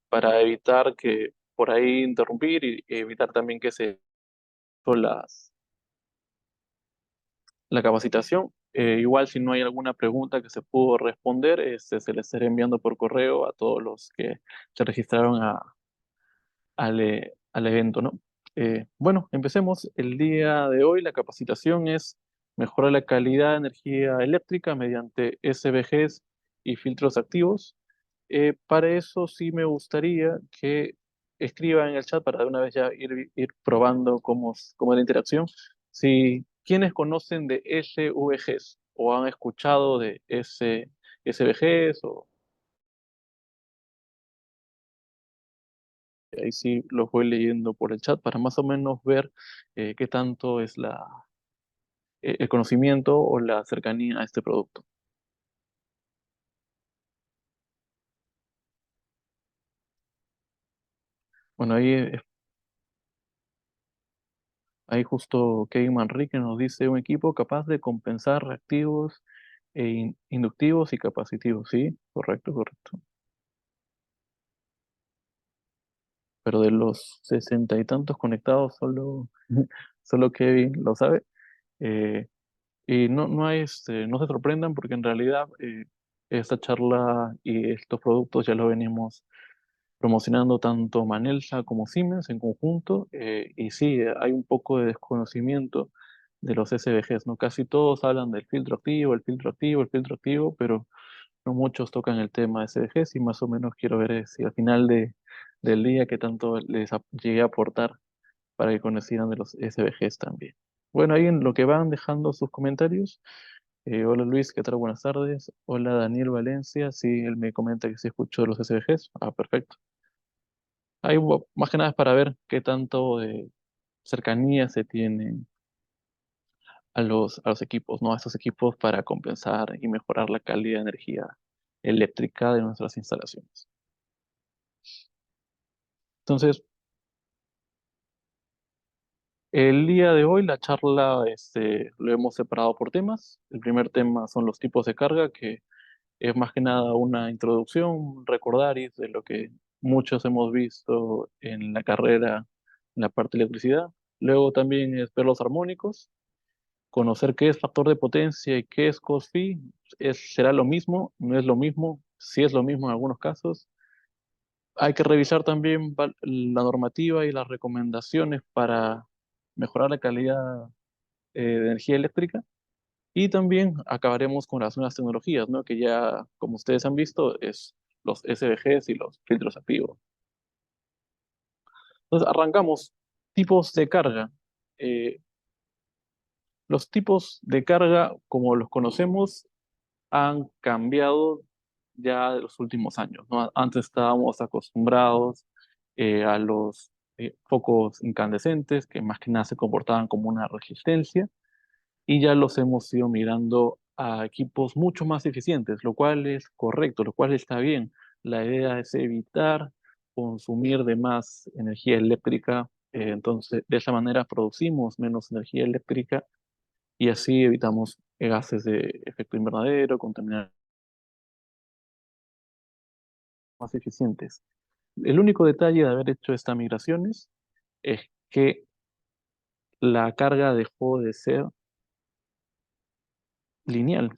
para evitar que por ahí interrumpir y evitar también que se las, la capacitación. Igual si no hay alguna pregunta que se pudo responder, se les estará enviando por correo a todos los que se registraron al evento, ¿no? Bueno, empecemos. El día de hoy la capacitación es mejorar la calidad de energía eléctrica mediante SVGs y filtros activos. Para eso sí me gustaría que escriban en el chat para de una vez ya ir probando cómo es la interacción. Si quienes conocen de SVGs o han escuchado de SVGs o ahí sí los voy leyendo por el chat para más o menos ver qué tanto es el conocimiento o la cercanía a este producto. Bueno, ahí justo Kevin Manrique nos dice un equipo capaz de compensar reactivos inductivos y capacitivos. Sí, correcto, correcto. Pero de los 60 y tantos conectados, solo Kevin lo sabe. Eh, y no se sorprendan porque en realidad esta charla y estos productos ya lo venimos promocionando tanto Manelsa como Siemens en conjunto, y sí, hay un poco de desconocimiento de los SVGs, ¿no? Casi todos hablan del filtro activo, el filtro activo, el filtro activo, pero no muchos tocan el tema de SVGs y más o menos quiero ver si al final del día qué tanto llegué a aportar para que conocieran de los SVGs también. Bueno, ahí en lo que van dejando sus comentarios. Hola Luis, ¿qué tal? Buenas tardes. Hola Daniel Valencia, sí, él me comenta que se escuchó de los SVGs. Ah, perfecto. Ahí más que nada es para ver qué tanto de cercanía se tiene a los equipos, ¿no? A estos equipos para compensar y mejorar la calidad de energía eléctrica de nuestras instalaciones. Entonces, el día de hoy la charla lo hemos separado por temas. El primer tema son los tipos de carga, que es más que nada una introducción, un recordaris de lo que muchos hemos visto en la carrera en la parte de electricidad. Luego también es ver los armónicos, conocer qué es factor de potencia y qué es cos-phi. ¿Será lo mismo? ¿No es lo mismo? Sí es lo mismo en algunos casos. Hay que revisar también la normativa y las recomendaciones para mejorar la calidad de energía eléctrica. Y también acabaremos con las nuevas tecnologías, ¿no? Que ya, como ustedes han visto, es los SVGs y los filtros activos. Entonces, arrancamos. Tipos de carga. Eh, los tipos de carga, como los conocemos, han cambiado ya de los últimos años, ¿no? Antes estábamos acostumbrados a los focos incandescentes, que más que nada se comportaban como una resistencia, y ya los hemos ido mirando a equipos mucho más eficientes, lo cual es correcto, lo cual está bien. La idea es evitar consumir de más energía eléctrica, entonces de esa manera producimos menos energía eléctrica y así evitamos gases de efecto invernadero, contaminación más eficientes. El único detalle de haber hecho estas migraciones es que la carga dejó de ser lineal,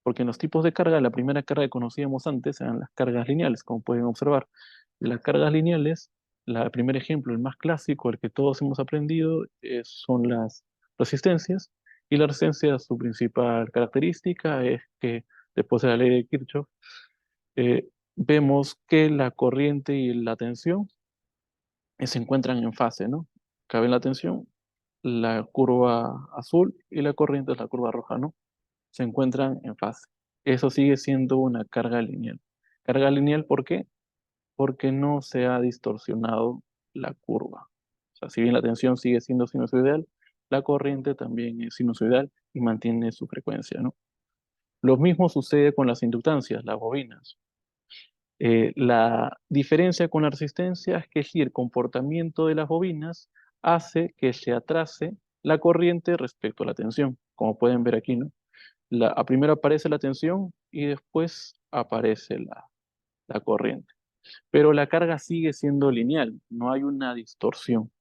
porque en los tipos de carga, la primera carga que conocíamos antes eran las cargas lineales, como pueden observar. Las cargas lineales, el primer ejemplo, el más clásico, el que todos hemos aprendido, son las resistencias, y la resistencia, su principal característica es que, después de la ley de Kirchhoff, eh, vemos que la corriente y la tensión se encuentran en fase, ¿no? Cabe la tensión, la curva azul y la corriente es la curva roja, ¿no? Se encuentran en fase. Eso sigue siendo una carga lineal. Carga lineal, ¿por qué? Porque no se ha distorsionado la curva. O sea, si bien la tensión sigue siendo sinusoidal, la corriente también es sinusoidal y mantiene su frecuencia, ¿no? Lo mismo sucede con las inductancias, las bobinas. La diferencia con la resistencia es que si el comportamiento de las bobinas hace que se atrase la corriente respecto a la tensión, como pueden ver aquí, ¿no? Primero aparece la tensión y después aparece la corriente. pero la carga sigue siendo lineal, no hay una distorsión.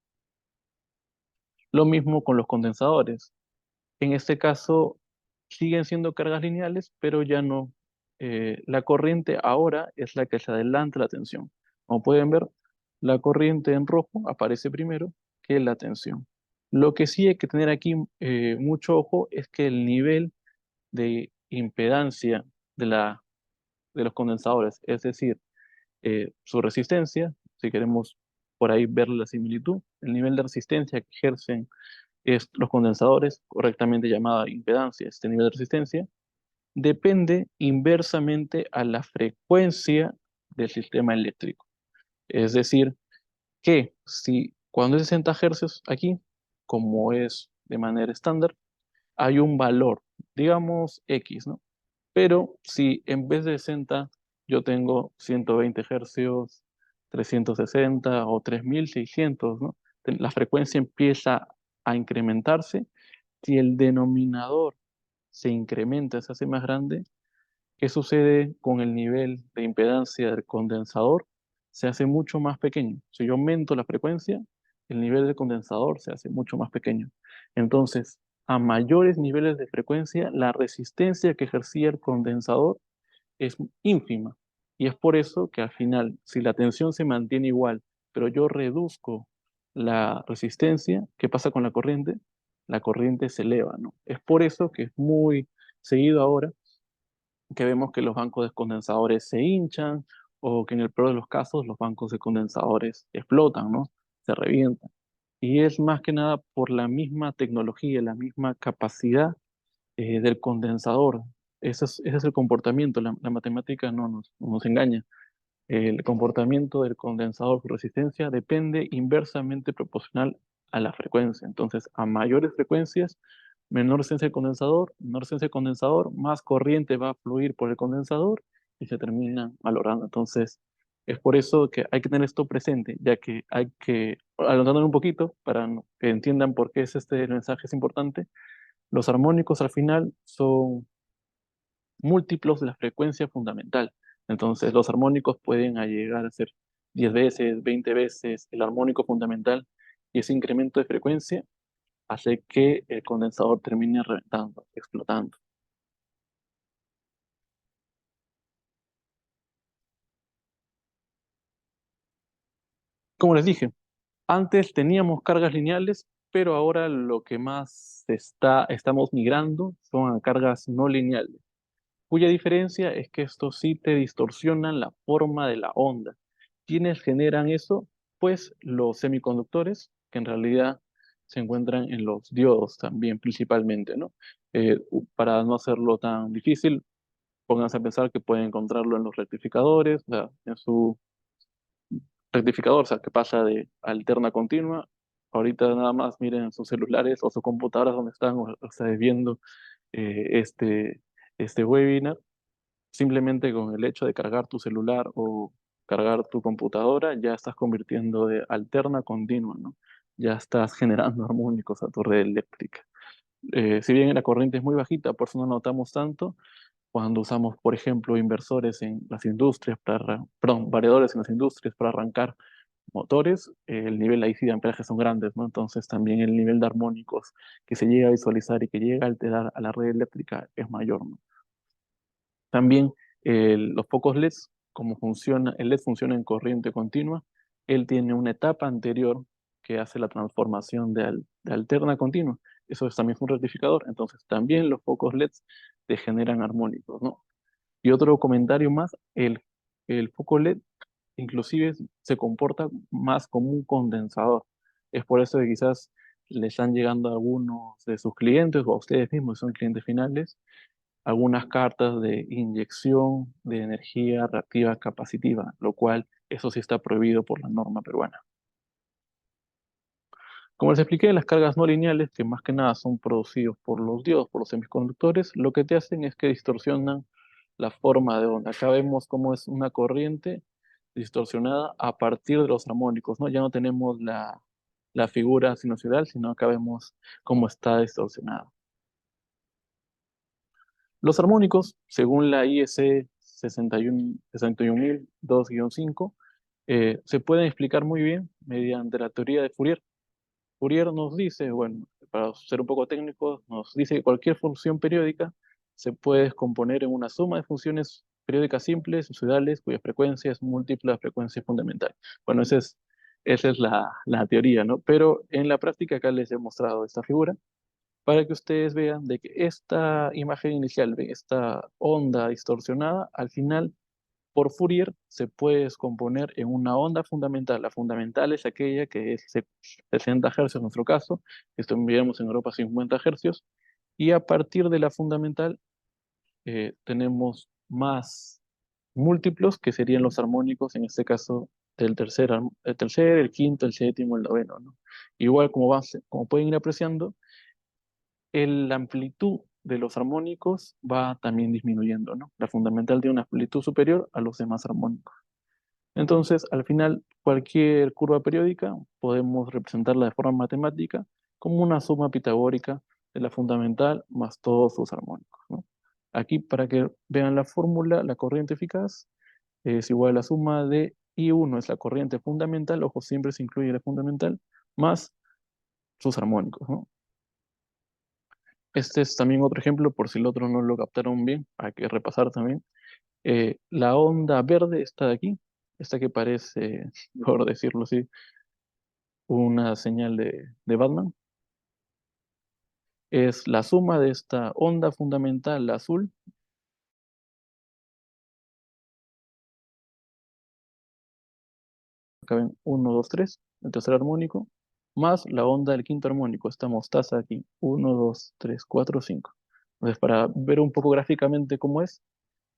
Lo mismo con los condensadores. En este caso, siguen siendo cargas lineales, pero ya no. La corriente ahora es la que se adelanta a la tensión. Como pueden ver, la corriente en rojo aparece primero que la tensión. Lo que sí hay que tener aquí mucho ojo es que el nivel de impedancia de, de los condensadores, es decir, su resistencia, si queremos por ahí ver la similitud, el nivel de resistencia que ejercen los condensadores, correctamente llamada impedancia, este nivel de resistencia, depende inversamente a la frecuencia del sistema eléctrico. Es decir, que si cuando es 60 Hz aquí, como es de manera estándar, hay un valor, digamos X, ¿no? Pero si en vez de 60 yo tengo 120 hercios, 360 o 3600, ¿no? La frecuencia empieza a incrementarse. Si el denominador se incrementa, se hace más grande, ¿qué sucede con el nivel de impedancia del condensador? Se hace mucho más pequeño. Si yo aumento la frecuencia, el nivel del condensador se hace mucho más pequeño. Entonces, a mayores niveles de frecuencia, la resistencia que ejercía el condensador es ínfima. Y es por eso que al final, si la tensión se mantiene igual, pero yo reduzco la resistencia, ¿qué pasa con la corriente? La corriente se eleva, ¿no? Es por eso que es muy seguido ahora que vemos que los bancos de condensadores se hinchan o que en el peor de los casos los bancos de condensadores explotan, ¿no? Se revientan. Y es más que nada por la misma tecnología, la misma capacidad del condensador. Ese es el comportamiento, la matemática no nos engaña. El comportamiento del condensador por resistencia depende inversamente proporcional a la frecuencia. Entonces, a mayores frecuencias, menor resistencia del condensador, menor resistencia del condensador, más corriente va a fluir por el condensador y se termina malogrando. Entonces, es por eso que hay que tener esto presente, ya que hay que, adelantándome un poquito, para que entiendan por qué este mensaje es importante, los armónicos al final son múltiplos de la frecuencia fundamental. Entonces, los armónicos pueden llegar a ser 10 veces, 20 veces el armónico fundamental, y ese incremento de frecuencia hace que el condensador termine reventando, explotando. Como les dije, antes teníamos cargas lineales, pero ahora lo que más estamos migrando son a cargas no lineales, cuya diferencia es que estos sí te distorsionan la forma de la onda. ¿Quiénes generan eso? Pues los semiconductores, que en realidad se encuentran en los diodos también principalmente, ¿no? Para no hacerlo tan difícil, pónganse a pensar que pueden encontrarlo en los rectificadores, o sea, en su rectificador, o sea, que pasa de alterna a continua. Ahorita nada más miren en sus celulares o sus computadoras donde están o sea, viendo este webinar. Simplemente con el hecho de cargar tu celular o cargar tu computadora, ya estás convirtiendo de alterna a continua, ¿no? Ya estás generando armónicos a tu red eléctrica. Si bien la corriente es muy bajita, por eso no notamos tanto, cuando usamos, por ejemplo, inversores en las industrias, perdón, variadores en las industrias para arrancar motores, el nivel ahí sí de amperaje son grandes, ¿no? Entonces también el nivel de armónicos que se llega a visualizar y que llega a alterar a la red eléctrica es mayor, ¿no? También los focos LEDs, como funciona, el LED funciona en corriente continua, él tiene una etapa anterior que hace la transformación de alterna a continua. Eso es también un rectificador. Entonces, también los focos LEDs te generan armónicos, ¿no? Y otro comentario más, el foco LED inclusive se comporta más como un condensador. Es por eso que quizás le están llegando a algunos de sus clientes o a ustedes mismos, que son clientes finales, algunas cartas de inyección de energía reactiva capacitiva, lo cual eso sí está prohibido por la norma peruana. Como les expliqué, las cargas no lineales, que más que nada son producidos por los diodos, por los semiconductores, lo que te hacen es que distorsionan la forma de onda. Acá vemos cómo es una corriente distorsionada a partir de los armónicos, ¿no? Ya no tenemos la figura sinusoidal, sino acá vemos cómo está distorsionada. Los armónicos, según la IEC 61002-5, se pueden explicar muy bien mediante la teoría de Fourier. Fourier nos dice, bueno, para ser un poco técnicos, nos dice que cualquier función periódica se puede descomponer en una suma de funciones periódicas simples, suidales, cuya frecuencia es múltipla de la frecuencia fundamental. Bueno, esa es la teoría, ¿no? Pero en la práctica acá les he mostrado esta figura para que ustedes vean de que esta imagen inicial, de esta onda distorsionada, al final por Fourier se puede descomponer en una onda fundamental. La fundamental es aquella que es 60 Hz en nuestro caso, esto enviamos en Europa 50 Hz, y a partir de la fundamental tenemos más múltiplos que serían los armónicos, en este caso el tercer, el quinto, el séptimo, el noveno, ¿no? Igual como pueden ir apreciando, la amplitud de los armónicos va también disminuyendo, ¿no? La fundamental tiene una amplitud superior a los demás armónicos. Entonces, al final, cualquier curva periódica podemos representarla de forma matemática como una suma pitagórica de la fundamental más todos sus armónicos, ¿no? Aquí, para que vean la fórmula, la corriente eficaz es igual a la suma de I1, es la corriente fundamental, ojo, siempre se incluye la fundamental, más sus armónicos, ¿no? Este es también otro ejemplo, por si el otro no lo captaron bien, hay que repasar también. La onda verde está de aquí, esta que parece, por decirlo así, una señal de Batman. Es la suma de esta onda fundamental azul, acá ven 1, 2, 3, el tercer armónico, más la onda del quinto armónico, esta mostaza aquí, 1, 2, 3, 4, 5. Entonces, para ver un poco gráficamente cómo es,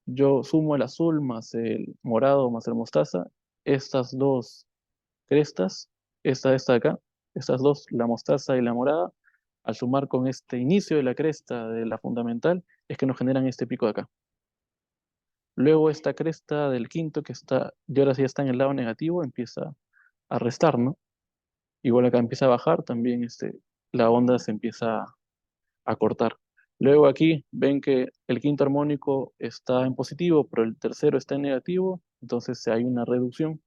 yo sumo el azul más el morado más el mostaza, estas dos crestas, esta de acá, estas dos, la mostaza y la morada, al sumar con este inicio de la cresta de la fundamental, es que nos generan este pico de acá. Luego esta cresta del quinto que está, y ahora sí está en el lado negativo, empieza a restar, ¿no? Igual acá empieza a bajar, también la onda se empieza a cortar. Luego aquí ven que el quinto armónico está en positivo, pero el tercero está en negativo, entonces hay una reducción.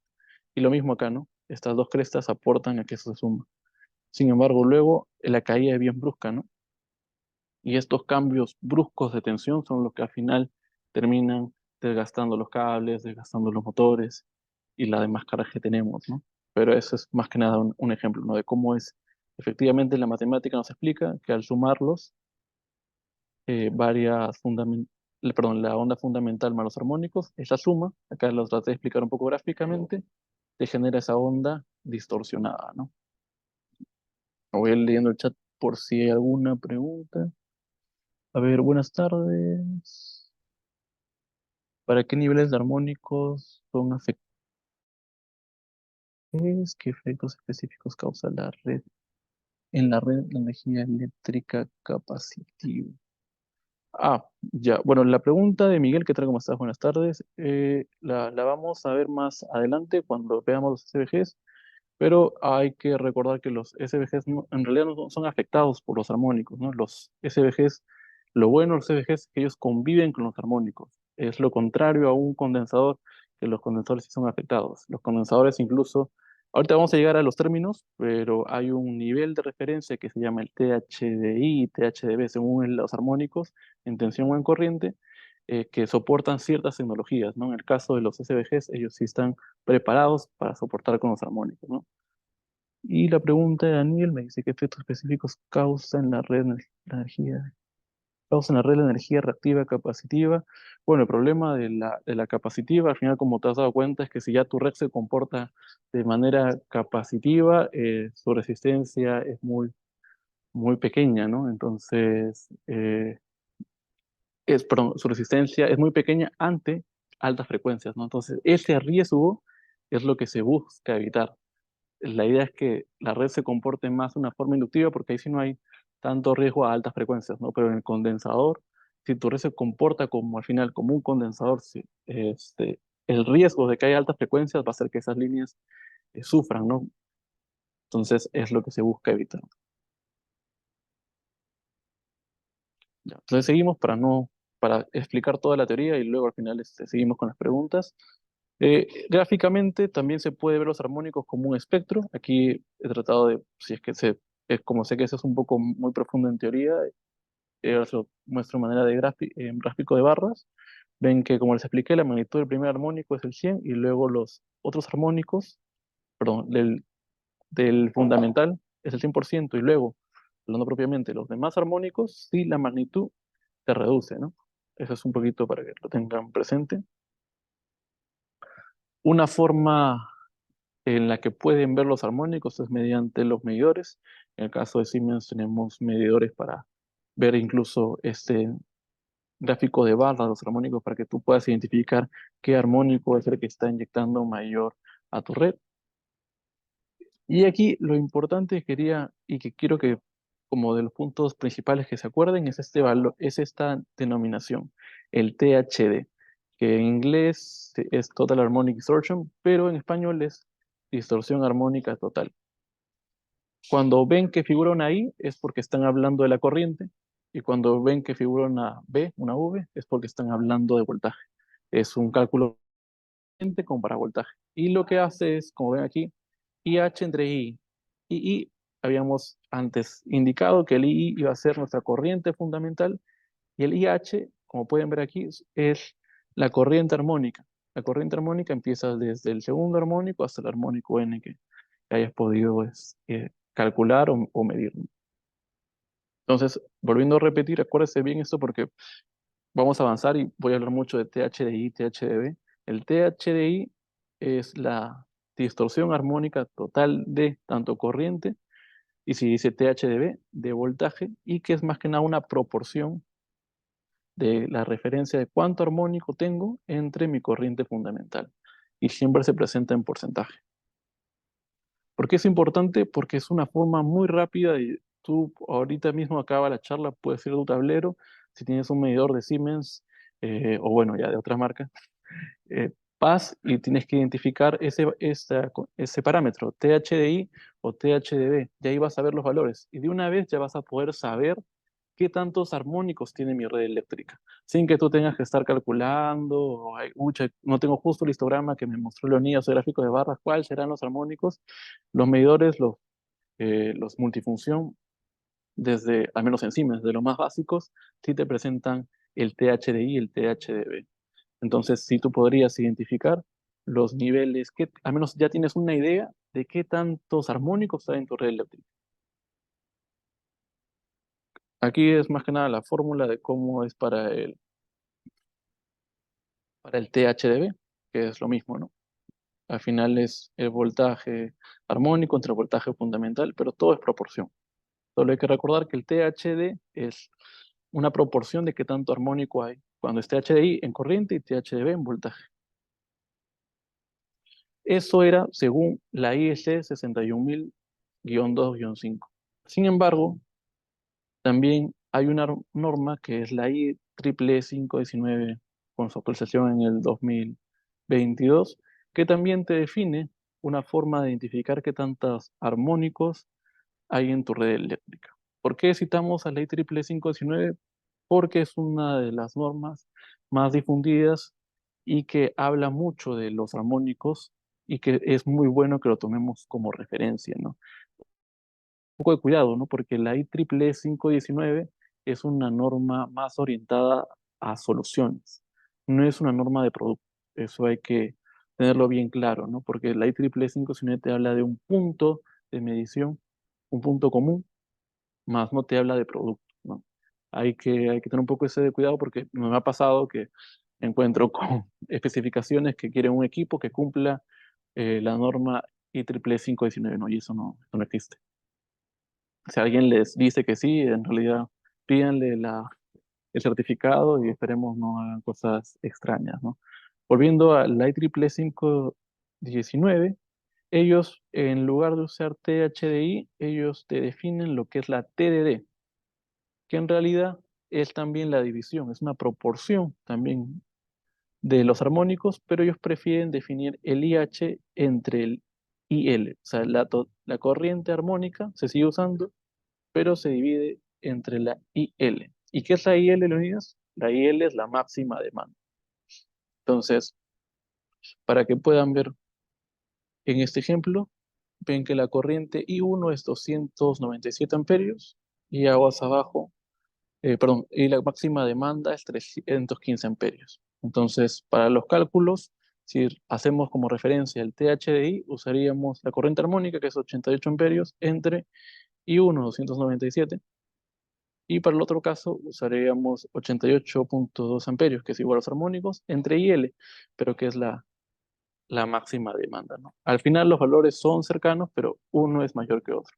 Y lo mismo acá, ¿no? Estas dos crestas aportan a que eso se suma. Sin embargo, luego la caída es bien brusca, ¿no? Y estos cambios bruscos de tensión son los que al final terminan desgastando los cables, desgastando los motores y la demás carga que tenemos, ¿no? Pero eso es más que nada un ejemplo, ¿no? De cómo es, efectivamente, la matemática nos explica que al sumarlos, perdón, la onda fundamental más los armónicos, esa suma, acá lo traté de explicar un poco gráficamente, te genera esa onda distorsionada, ¿no? Voy a ir leyendo el chat por si hay alguna pregunta. A ver, buenas tardes. ¿Para qué niveles de armónicos son afectados? ¿Qué efectos específicos causa la red en la red de energía eléctrica capacitiva? Ah, ya. Bueno, la pregunta de Miguel, ¿qué tal? ¿Cómo estás? Buenas tardes. La vamos a ver más adelante cuando veamos los SVGs, pero hay que recordar que los SVGs en realidad no son afectados por los armónicos, ¿no? Los SVGs, lo bueno de los SVGs es que ellos conviven con los armónicos. Es lo contrario a un condensador, que los condensadores sí son afectados. Los condensadores incluso, ahorita vamos a llegar a los términos, pero hay un nivel de referencia que se llama el THDI y THDB según los armónicos, en tensión o en corriente, que soportan ciertas tecnologías, ¿no? En el caso de los SVGs, ellos sí están preparados para soportar con los armónicos, ¿no? Y la pregunta de Daniel me dice, ¿qué efectos específicos causan la energía? Causan la red la energía reactiva capacitiva. Bueno, el problema de la capacitiva, al final, como te has dado cuenta, es que si ya tu red se comporta de manera capacitiva, su resistencia es muy, muy pequeña, ¿no? Entonces, perdón, su resistencia es muy pequeña ante altas frecuencias, ¿no? Entonces, ese riesgo es lo que se busca evitar. La idea es que la red se comporte más de una forma inductiva porque ahí sí no hay tanto riesgo a altas frecuencias, ¿no? Pero en el condensador, si tu red se comporta como al final como un condensador, sí, el riesgo de que haya altas frecuencias va a hacer que esas líneas sufran, ¿no? Entonces es lo que se busca evitar. Ya. Entonces seguimos para explicar toda la teoría y luego al final seguimos con las preguntas. Gráficamente también se puede ver los armónicos como un espectro. Aquí he tratado de, si es que es como sé que eso es un poco muy profundo en teoría, os lo muestro de manera de gráfico de barras. Ven que, como les expliqué, la magnitud del primer armónico es el 100 y luego los otros armónicos, perdón, del fundamental es el 100% y luego, hablando propiamente, los demás armónicos, sí la magnitud se reduce, ¿no? Eso es un poquito para que lo tengan presente. Una forma en la que pueden ver los armónicos es mediante los medidores. En el caso de Siemens tenemos medidores para ver incluso este gráfico de barras, los armónicos, para que tú puedas identificar qué armónico es el que está inyectando mayor a tu red. Y aquí lo importante que quería y que quiero que, como de los puntos principales que se acuerden, es este valor, es esta denominación, el THD, que en inglés es Total Harmonic Distortion, pero en español es distorsión armónica total. Cuando ven que figura una I es porque están hablando de la corriente, y cuando ven que figura una B, una V, es porque están hablando de voltaje. Es un cálculo con paravoltaje. Y lo que hace es, como ven aquí, IH entre I y I, habíamos antes indicado que el I iba a ser nuestra corriente fundamental y el IH, como pueden ver aquí, es la corriente armónica. La corriente armónica empieza desde el segundo armónico hasta el armónico N que hayas podido calcular o medir. Entonces, volviendo a repetir, acuérdese bien esto porque vamos a avanzar y voy a hablar mucho de THDI y THDB. El THDI es la distorsión armónica total de tanto corriente, y si dice THDB, de voltaje, y que es más que nada una proporción de la referencia de cuánto armónico tengo entre mi corriente fundamental. Y siempre se presenta en porcentaje. ¿Por qué es importante? Porque es una forma muy rápida de tú ahorita mismo acaba la charla, puedes ir a tu tablero, si tienes un medidor de Siemens, o bueno, ya de otra marca, vas y tienes que identificar ese parámetro, THDI o THDB, y ahí vas a ver los valores. Y de una vez ya vas a poder saber qué tantos armónicos tiene mi red eléctrica, sin que tú tengas que estar calculando, o, "Ay, ucha, no tengo justo el histograma que me mostró Leonidas o gráfico de barras, cuáles serán los armónicos". Los medidores, los multifunción, desde, al menos en Siemens, de los más básicos, sí te presentan el THDI y el THDB. Entonces, sí tú podrías identificar los niveles, que al menos ya tienes una idea de qué tantos armónicos hay en tu red eléctrica. Aquí es más que nada la fórmula de cómo es para el THDB, que es lo mismo, ¿no? Al final es el voltaje armónico entre el voltaje fundamental, pero todo es proporción. Solo hay que recordar que el THD es una proporción de qué tanto armónico hay. Cuando es THDI en corriente y THDB en voltaje. Eso era según la IEC 61000-2-5. Sin embargo, también hay una norma que es la IEEE 519 con su actualización en el 2022, que también te define una forma de identificar qué tantos armónicos hay en tu red eléctrica. ¿Por qué citamos a la IEEE 519? Porque es una de las normas más difundidas y que habla mucho de los armónicos y que es muy bueno que lo tomemos como referencia, ¿no? Un poco de cuidado, ¿no? Porque la IEEE 519 es una norma más orientada a soluciones, no es una norma de producto. Eso hay que tenerlo bien claro, ¿no? Porque la IEEE 519 te habla de un punto de medición, un punto común, más no te habla de producto, ¿no? Hay que tener un poco ese de cuidado porque me ha pasado que encuentro con especificaciones que quieren un equipo que cumpla la norma IEEE 519, ¿no? Y eso no existe. Si alguien les dice que sí, en realidad pídanle el certificado y esperemos no hagan cosas extrañas, ¿no? Volviendo a la IEEE 519, ellos en lugar de usar THDI, ellos te definen lo que es la TDD, que en realidad es también la división, es una proporción también de los armónicos, pero ellos prefieren definir el IH entre el IL, o sea, la corriente armónica se sigue usando, pero se divide entre la IL. ¿Y qué es la IL, Leonidas? La IL es la máxima demanda. Entonces, Para que puedan ver en este ejemplo, ven que la corriente I1 es 297 amperios y aguas abajo, perdón, y la máxima demanda es 315 amperios. Entonces, para los cálculos, si hacemos como referencia el THDI, usaríamos la corriente armónica, que es 88 amperios, entre I1, 297, y para el otro caso usaríamos 88,2 amperios, que es igual a los armónicos, entre IL, pero que es la máxima demanda, ¿no? Al final los valores son cercanos, pero uno es mayor que otro.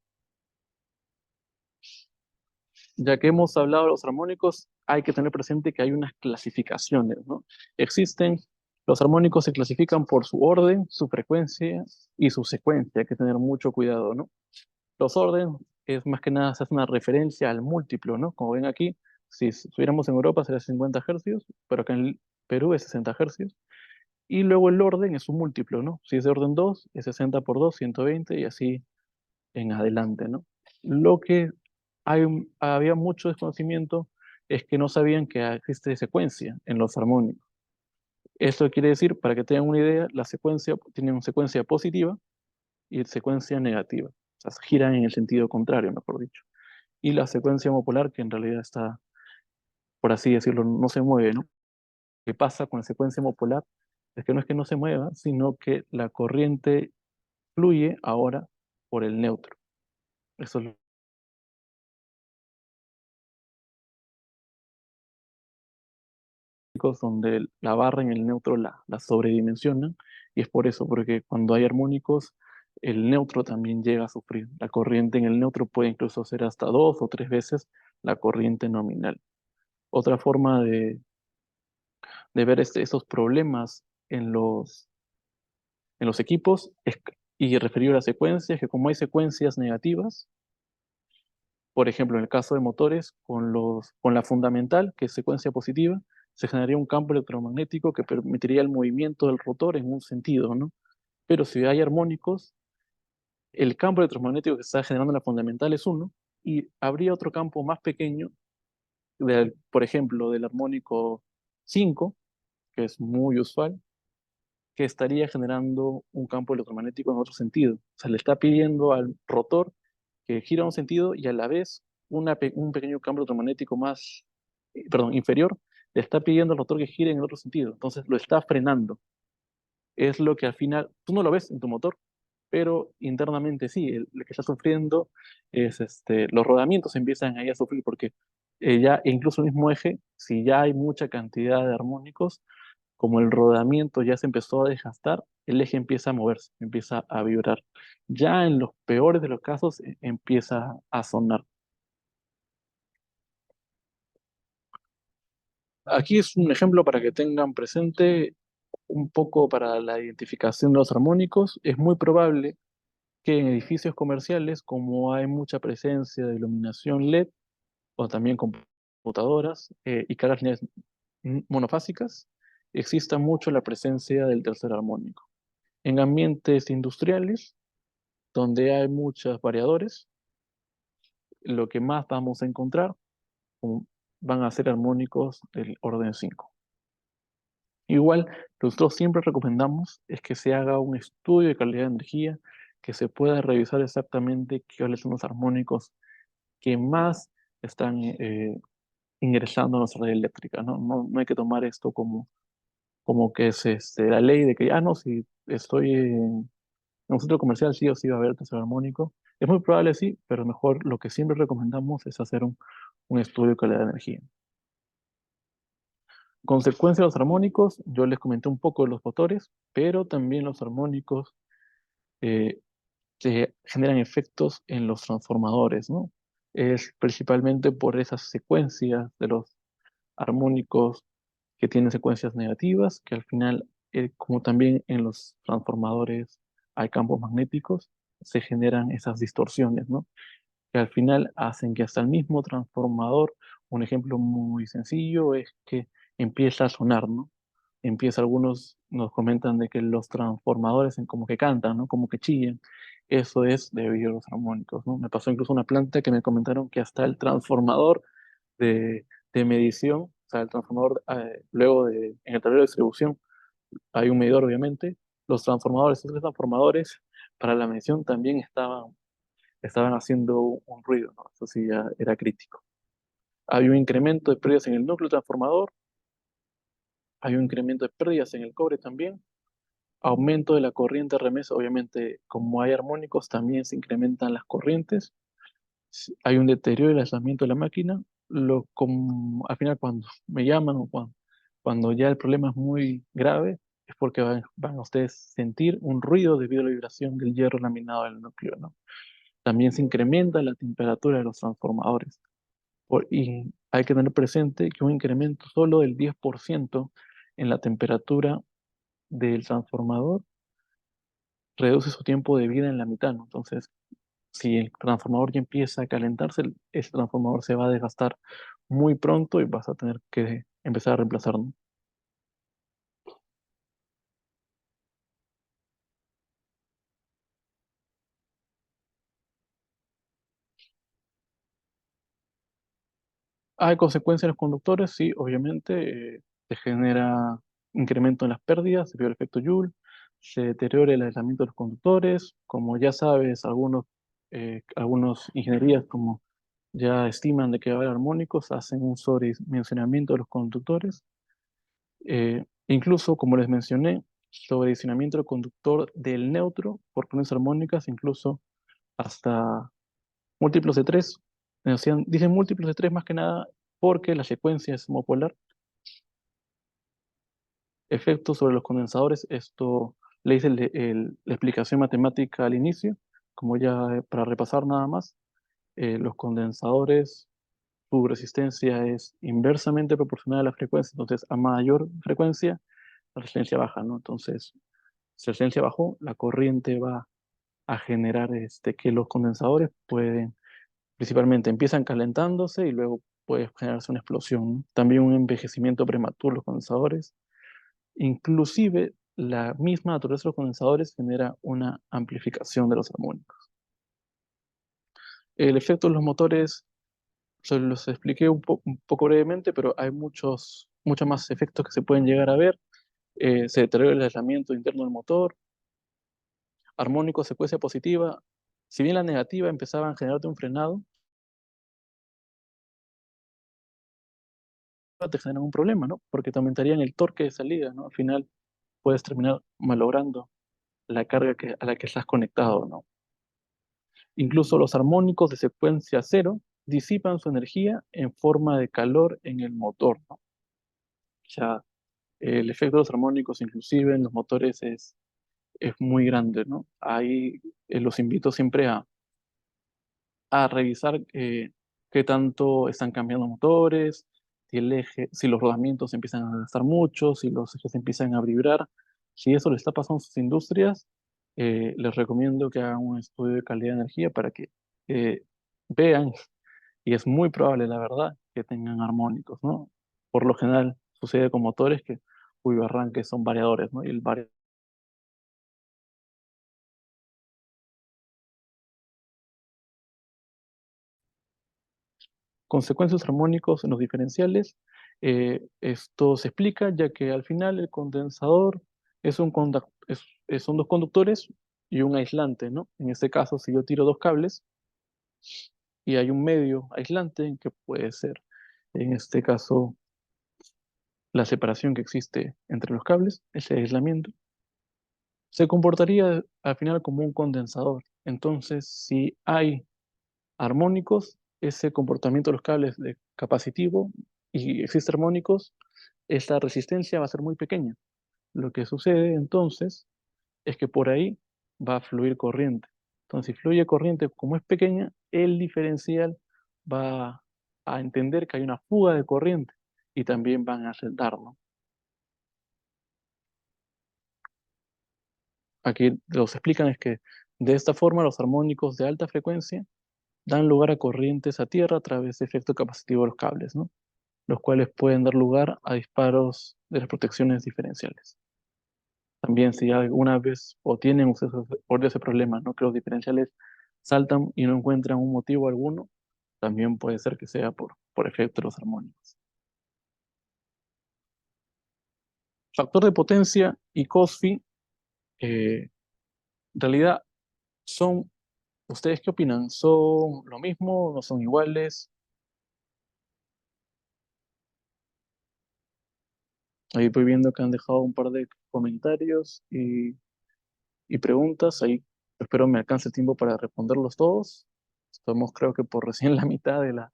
Ya que hemos hablado de los armónicos, hay que tener presente que hay unas clasificaciones, ¿no? Existen, los armónicos se clasifican por su orden, su frecuencia y su secuencia. Hay que tener mucho cuidado, ¿no? Los orden es más que nada, se hace una referencia al múltiplo, ¿no? Como ven aquí, si estuviéramos en Europa sería 50 hercios, pero acá en Perú es 60 hercios. Y luego el orden es un múltiplo, ¿no? Si es de orden 2, es 60 por 2, 120 y así en adelante, ¿no? Lo que había mucho desconocimiento es que no sabían que existe secuencia en los armónicos. Esto quiere decir, para que tengan una idea, la secuencia tiene una secuencia positiva y secuencia negativa. O sea, giran en el sentido contrario, mejor dicho. Y la secuencia homopolar, que en realidad está, por así decirlo, no se mueve, ¿no? Lo que pasa con la secuencia homopolar es que no es que no se mueva, sino que la corriente fluye ahora por el neutro. Eso es donde la barra en el neutro la sobredimensionan, y es por eso, porque cuando hay armónicos, el neutro también llega a sufrir. La corriente en el neutro puede incluso ser hasta 2 o 3 veces la corriente nominal. Otra forma de ver esos problemas en los equipos y referido a las secuencias, que como hay secuencias negativas, por ejemplo, en el caso de motores, con la fundamental, que es secuencia positiva, se generaría un campo electromagnético que permitiría el movimiento del rotor en un sentido, ¿no? Pero si hay armónicos, el campo electromagnético que se está generando en la fundamental es uno, y habría otro campo más pequeño, por ejemplo, del armónico 5, que es muy usual, que estaría generando un campo electromagnético en otro sentido. O sea, le está pidiendo al rotor que gira en un sentido y a la vez un pequeño campo electromagnético más, perdón, inferior, le está pidiendo al rotor que gire en el otro sentido. Entonces lo está frenando. Es lo que al final, tú no lo ves en tu motor, pero internamente sí, lo que está sufriendo es los rodamientos empiezan ahí a sufrir porque ya incluso el mismo eje, si ya hay mucha cantidad de armónicos, como el rodamiento ya se empezó a desgastar, el eje empieza a moverse, empieza a vibrar. Ya en los peores de los casos empieza a sonar. Aquí es un ejemplo para que tengan presente un poco para la identificación de los armónicos. Es muy probable que en edificios comerciales, como hay mucha presencia de iluminación LED o también computadoras y cargas lineales monofásicas, exista mucho la presencia del tercer armónico. En ambientes industriales, donde hay muchos variadores, lo que más vamos a encontrar van a ser armónicos del orden 5. Igual, nosotros siempre recomendamos es que se haga un estudio de calidad de energía, que se pueda revisar exactamente cuáles son los armónicos que más están ingresando a nuestra red eléctrica, ¿no? No hay que tomar esto como que es la ley de que, no, si estoy en un centro comercial sí o sí va a haber tercer armónico. Es muy probable sí, pero mejor lo que siempre recomendamos es hacer un estudio de calidad de energía. Consecuencia de los armónicos, yo les comenté un poco de los motores, pero también los armónicos eh, que generan efectos en los transformadores, ¿no? Es principalmente por esas secuencias de los armónicos que tienen secuencias negativas, que al final, como también en los transformadores hay campos magnéticos, se generan esas distorsiones, ¿no? Que al final hacen que hasta el mismo transformador, un ejemplo muy sencillo es que empieza a sonar, ¿no? Algunos nos comentan de que los transformadores como que cantan, ¿no? Como que chillan. Eso es debido a los armónicos, ¿no? Me pasó incluso una planta que me comentaron que hasta el transformador de medición, o sea, el transformador luego en el tablero de distribución, hay un medidor obviamente. Los transformadores, estos transformadores para la medición también estaban haciendo un ruido, ¿no? Eso sí ya era crítico. Había un incremento de pérdidas en el núcleo transformador, hay un incremento de pérdidas en el cobre también, aumento de la corriente remesa, obviamente como hay armónicos también se incrementan las corrientes, hay un deterioro del aislamiento de la máquina, al final cuando me llaman o cuando ya el problema es muy grave, es porque van a ustedes sentir un ruido debido a la vibración del hierro laminado del núcleo, ¿no? También se incrementa la temperatura de los transformadores. Y hay que tener presente que un incremento solo del 10% en la temperatura del transformador reduce su tiempo de vida en la mitad, ¿no? Entonces, si el transformador ya empieza a calentarse, ese transformador se va a desgastar muy pronto y vas a tener que empezar a reemplazarlo. ¿Hay consecuencias en los conductores? Sí, obviamente. Se genera incremento en las pérdidas debido al efecto Joule, se deteriora el aislamiento de los conductores. Como ya sabes, algunos ingenierías como ya estiman de que va a haber armónicos, hacen un sobredimensionamiento de los conductores. Incluso, como les mencioné, sobredimensionamiento del conductor del neutro por corrientes armónicas, incluso hasta múltiplos de 3. Dicen múltiplos de 3 más que nada porque la secuencia es homopolar. Efectos sobre los condensadores, esto le hice la explicación matemática al inicio, como ya para repasar nada más. Los condensadores, su resistencia es inversamente proporcional a la frecuencia, entonces a mayor frecuencia, la resistencia baja, ¿no? Entonces, si la resistencia bajó, la corriente va a generar que los condensadores principalmente empiezan calentándose y luego puede generarse una explosión, ¿no? También un envejecimiento prematuro de los condensadores. Inclusive, la misma naturaleza de los condensadores genera una amplificación de los armónicos. El efecto de los motores, se los expliqué un poco brevemente, pero hay muchos más efectos que se pueden llegar a ver. Se deteriora el aislamiento interno del motor, armónico, secuencia positiva. Si bien la negativa empezaba a generarte un frenado, te generan un problema, ¿no? Porque te aumentarían el torque de salida, ¿no? Al final puedes terminar malogrando la carga a la que estás conectado, ¿no? Incluso los armónicos de secuencia cero disipan su energía en forma de calor en el motor, ¿no? O sea, el efecto de los armónicos inclusive en los motores es muy grande, ¿no? Ahí los invito siempre a revisar qué tanto están cambiando motores, si los rodamientos empiezan a gastar mucho, si los ejes empiezan a vibrar. Si eso le está pasando a sus industrias, les recomiendo que hagan un estudio de calidad de energía para que vean, y es muy probable, la verdad, que tengan armónicos, ¿no? Por lo general sucede con motores cuyo arranque son variadores, ¿no? Y consecuencias armónicos en los diferenciales. Esto se explica ya que al final el condensador son dos conductores y un aislante, ¿no? En este caso, si yo tiro dos cables y hay un medio aislante, que puede ser, en este caso, la separación que existe entre los cables, ese aislamiento, se comportaría al final como un condensador. Entonces, si hay armónicos, ese comportamiento de los cables de capacitivo y existe armónicos, esta resistencia va a ser muy pequeña. Lo que sucede entonces es que por ahí va a fluir corriente. Entonces, si fluye corriente como es pequeña, el diferencial va a entender que hay una fuga de corriente y también van a saltar, ¿no? Aquí los explican es que de esta forma los armónicos de alta frecuencia dan lugar a corrientes a tierra a través de efecto capacitivo de los cables, ¿no? Los cuales pueden dar lugar a disparos de las protecciones diferenciales. También si alguna vez o tienen ustedes por ese problema, ¿no? Que los diferenciales saltan y no encuentran un motivo alguno, también puede ser que sea por efecto de los armónicos. factor de potencia y cos-phi, en realidad son, ¿ustedes qué opinan? ¿Son lo mismo? ¿No son iguales? Ahí voy viendo que han dejado un par de comentarios y preguntas. Ahí espero me alcance el tiempo para responderlos todos. Estamos creo que por recién la mitad de la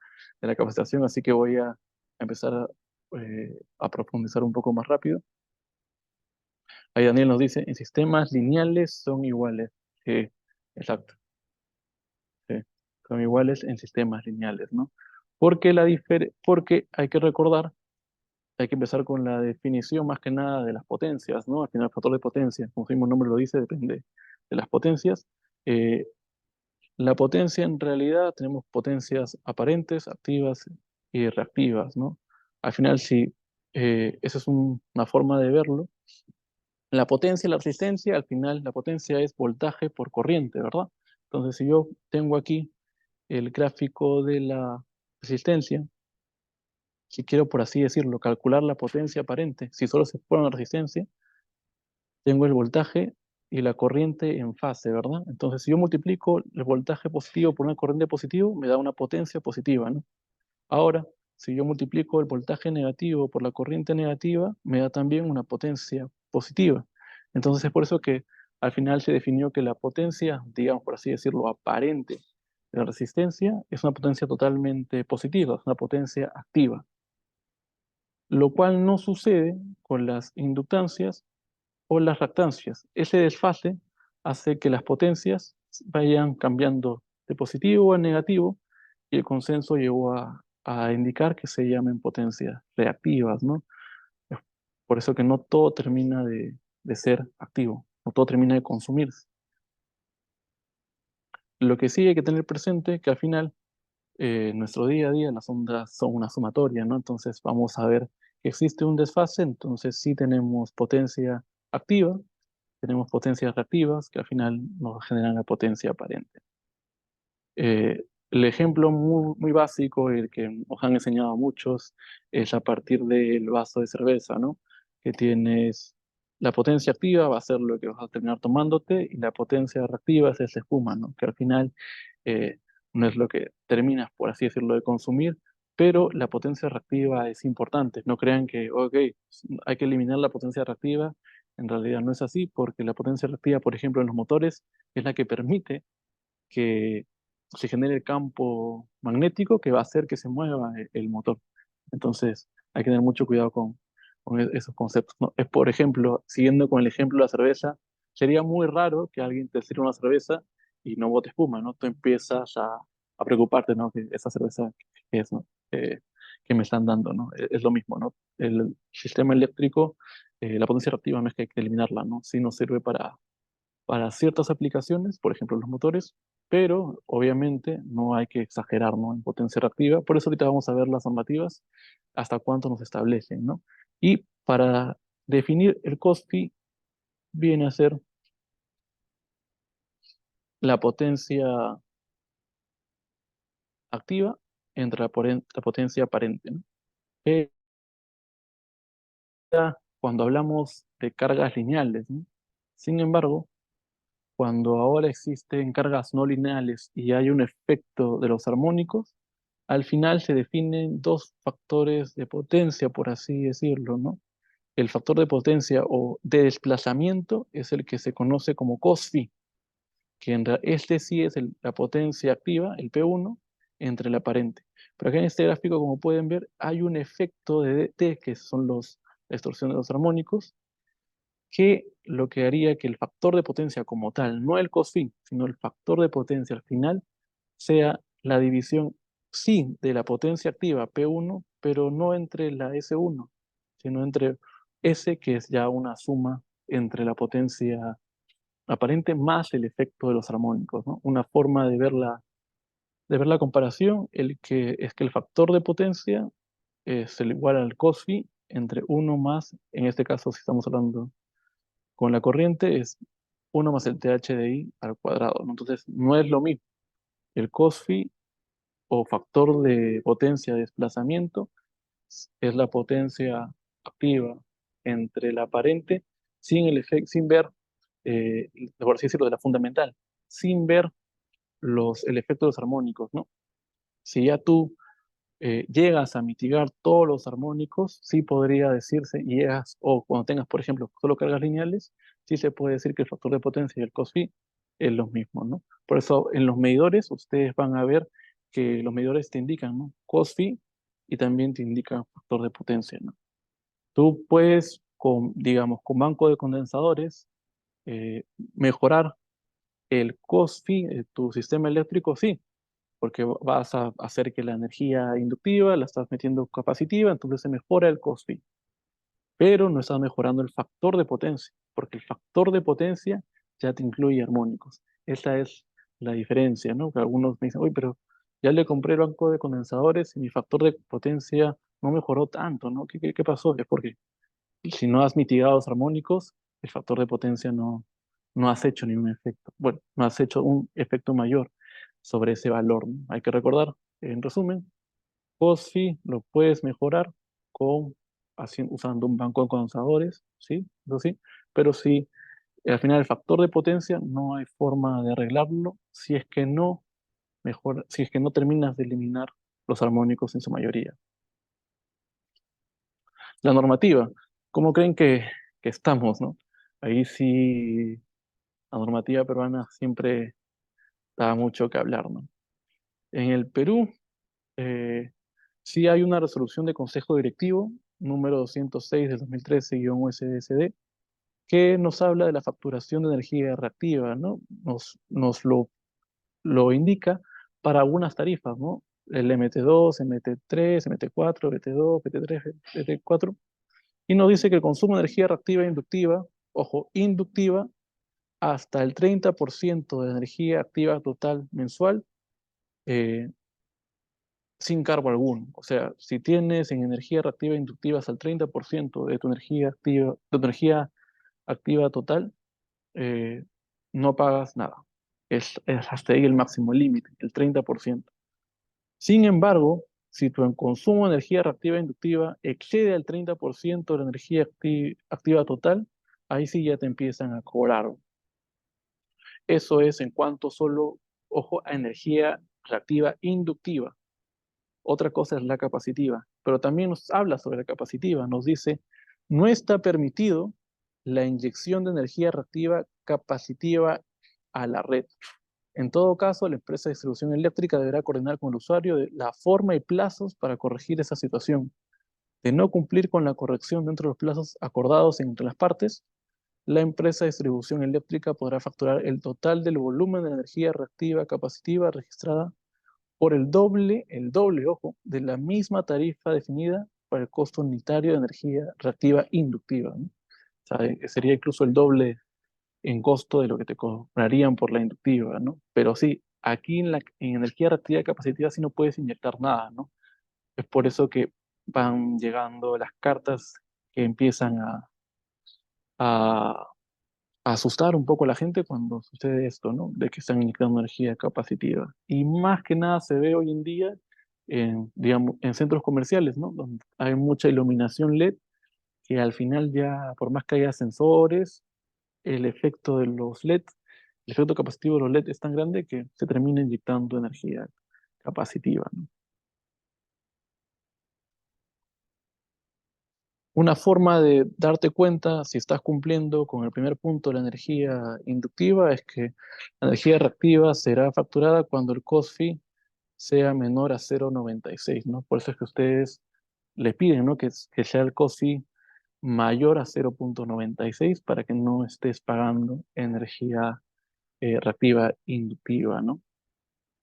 capacitación, así que voy a empezar a profundizar un poco más rápido. Ahí Daniel nos dice, en sistemas lineales son iguales. Sí, exacto. Sí, son iguales en sistemas lineales, ¿no? Porque hay que recordar, hay que empezar con la definición más que nada de las potencias, ¿no? Al final, el factor de potencia, como su mismo nombre lo dice, depende de las potencias. Eh, la potencia, en realidad, tenemos potencias aparentes, activas y reactivas, ¿no? Al final, si esa es una forma de verlo. La potencia y la resistencia, al final, la potencia es voltaje por corriente, ¿verdad? Entonces, si yo tengo aquí el gráfico de la resistencia, si quiero, por así decirlo, calcular la potencia aparente, si solo se fuera una resistencia, tengo el voltaje y la corriente en fase, ¿verdad? Entonces, si yo multiplico el voltaje positivo por una corriente positiva, me da una potencia positiva, ¿no? Ahora, si yo multiplico el voltaje negativo por la corriente negativa, me da también una potencia positiva. Entonces, es por eso que al final se definió que la potencia, digamos por así decirlo, aparente de la resistencia es una potencia totalmente positiva, es una potencia activa, lo cual no sucede con las inductancias o las reactancias. Ese desfase hace que las potencias vayan cambiando de positivo a negativo y el consenso llegó a indicar que se llamen potencias reactivas, ¿no? Es por eso que no todo termina de ser activo, no todo termina de consumirse. Lo que sí hay que tener presente que al final, en nuestro día a día, las ondas son una sumatoria, ¿no? Entonces vamos a ver que existe un desfase, entonces sí tenemos potencia activa, tenemos potencias reactivas que al final nos generan la potencia aparente. El ejemplo muy básico, el que nos han enseñado a muchos, es a partir del vaso de cerveza, ¿no? Que tienes la potencia activa, va a ser lo que vas a terminar tomándote, y la potencia reactiva es esa espuma, ¿no? Que al final eh, no es lo que terminas, por así decirlo, de consumir, pero la potencia reactiva es importante. No crean que, ok, hay que eliminar la potencia reactiva. En realidad no es así, porque la potencia reactiva, por ejemplo, en los motores, es la que permite que se genere el campo magnético que va a hacer que se mueva el motor. Entonces, hay que tener mucho cuidado con esos conceptos, ¿no? Es, por ejemplo, siguiendo con el ejemplo de la cerveza, sería muy raro que alguien te sirva una cerveza y no bote espuma, ¿no? Tú empiezas a preocuparte, ¿no? Que esa cerveza, ¿qué es, no? Que me están dando, ¿no? Es lo mismo, ¿no? El sistema eléctrico, la potencia reactiva no es que hay que eliminarla, ¿no? Sí nos sirve para ciertas aplicaciones, por ejemplo los motores, pero obviamente no hay que exagerar, ¿no? En potencia reactiva. Por eso ahorita vamos a ver las normativas, hasta cuánto nos establecen, ¿no? Y para definir el cos-phi viene a ser la potencia activa entre la potencia aparente, ¿no? Eh, Cuando hablamos de cargas lineales, ¿no? Sin embargo, cuando ahora existen cargas no lineales y hay un efecto de los armónicos, al final se definen dos factores de potencia, por así decirlo, ¿no? El factor de potencia o de desplazamiento es el que se conoce como cos-phi, que este sí es la potencia activa, el P1, entre el aparente. Pero acá en este gráfico, como pueden ver, hay un efecto de DT, que son la distorsión de los armónicos, que lo que haría que el factor de potencia como tal, no el cos-phi, sino el factor de potencia al final, sea la división, sí, de la potencia activa P1, pero no entre la S1, sino entre S, que es ya una suma entre la potencia aparente más el efecto de los armónicos, ¿no? Una forma de ver la comparación es que el factor de potencia es el igual al cos-phi entre uno más, en este caso si estamos hablando con la corriente, es uno más el TH de I al cuadrado, ¿no? Entonces no es lo mismo. El cos-phi o factor de potencia de desplazamiento es la potencia activa entre la aparente sin el efecto, sin ver, por así decirlo, de la fundamental, sin ver el efecto de los armónicos, ¿no? Si ya tú llegas a mitigar todos los armónicos, sí podría decirse, llegas, o cuando tengas, por ejemplo, solo cargas lineales, sí se puede decir que el factor de potencia y el cos phi es lo mismo, ¿no? Por eso en los medidores ustedes van a ver que los medidores te indican, ¿no? Cos phi y también te indica factor de potencia, ¿no? Tú puedes, digamos, con banco de condensadores, eh, mejorar el cos phi de tu sistema eléctrico, sí, porque vas a hacer que la energía inductiva la estás metiendo capacitiva, entonces se mejora el cos phi, pero no estás mejorando el factor de potencia, porque el factor de potencia ya te incluye armónicos. Esa es la diferencia, ¿no? Que algunos me dicen, oye, pero ya le compré el banco de condensadores y mi factor de potencia no mejoró tanto, ¿no? ¿Qué pasó? Es porque si no has mitigado los armónicos, el factor de potencia no has hecho ningún efecto. Bueno, no has hecho un efecto mayor sobre ese valor, ¿no? Hay que recordar, en resumen, POSFI lo puedes mejorar con, usando un banco de condensadores, ¿sí? Eso sí, pero sí, al final el factor de potencia no hay forma de arreglarlo si es que no mejora, si es que no terminas de eliminar los armónicos en su mayoría. La normativa, ¿cómo creen que estamos, no? Ahí sí, la normativa peruana siempre da mucho que hablar, ¿no? En el Perú, eh, sí hay una resolución de Consejo Directivo, número 206 del 2013-USDSD, que nos habla de la facturación de energía reactiva, ¿no? Lo indica para algunas tarifas, ¿no? El MT2, MT3, MT4, BT2, BT3, BT4, y nos dice que el consumo de energía reactiva e inductiva, ojo, inductiva, hasta el 30% de energía activa total mensual, eh, sin cargo alguno. O sea, si tienes en energía reactiva e inductiva hasta el 30% de tu energía activa, total, eh, no pagas nada. Es hasta ahí el máximo límite, el 30%. Sin embargo, si tu consumo de energía reactiva e inductiva excede al 30% de la energía activa total, ahí sí ya te empiezan a cobrar. Eso es en cuanto solo, ojo, a energía reactiva inductiva. Otra cosa es la capacitiva, pero también nos habla sobre la capacitiva. Nos dice, no está permitido la inyección de energía reactiva capacitiva a la red. En todo caso, la empresa de distribución eléctrica deberá coordinar con el usuario la forma y plazos para corregir esa situación. De no cumplir con la corrección dentro de los plazos acordados entre las partes, la empresa de distribución eléctrica podrá facturar el total del volumen de energía reactiva capacitiva registrada por el doble, ojo, de la misma tarifa definida para el costo unitario de energía reactiva inductiva, ¿no? O sea, sería incluso el doble en costo de lo que te cobrarían por la inductiva, ¿no? Pero sí, aquí en energía reactiva capacitiva sí no puedes inyectar nada, ¿no? Es por eso que van llegando las cartas que empiezan a asustar un poco a la gente cuando sucede esto, ¿no? De que están inyectando energía capacitiva. Y más que nada se ve hoy en día en, digamos, en centros comerciales, ¿no? Donde hay mucha iluminación LED que al final ya, por más que haya sensores, el efecto de los LED, el efecto capacitivo de los LED es tan grande que se termina inyectando energía capacitiva, ¿no? Una forma de darte cuenta si estás cumpliendo con el primer punto de la energía inductiva es que la energía reactiva será facturada cuando el cost phi sea menor a 0,96, ¿no? Por eso es que ustedes le piden, ¿no? Que sea el cost phi mayor a 0,96 para que no estés pagando energía reactiva inductiva, ¿no?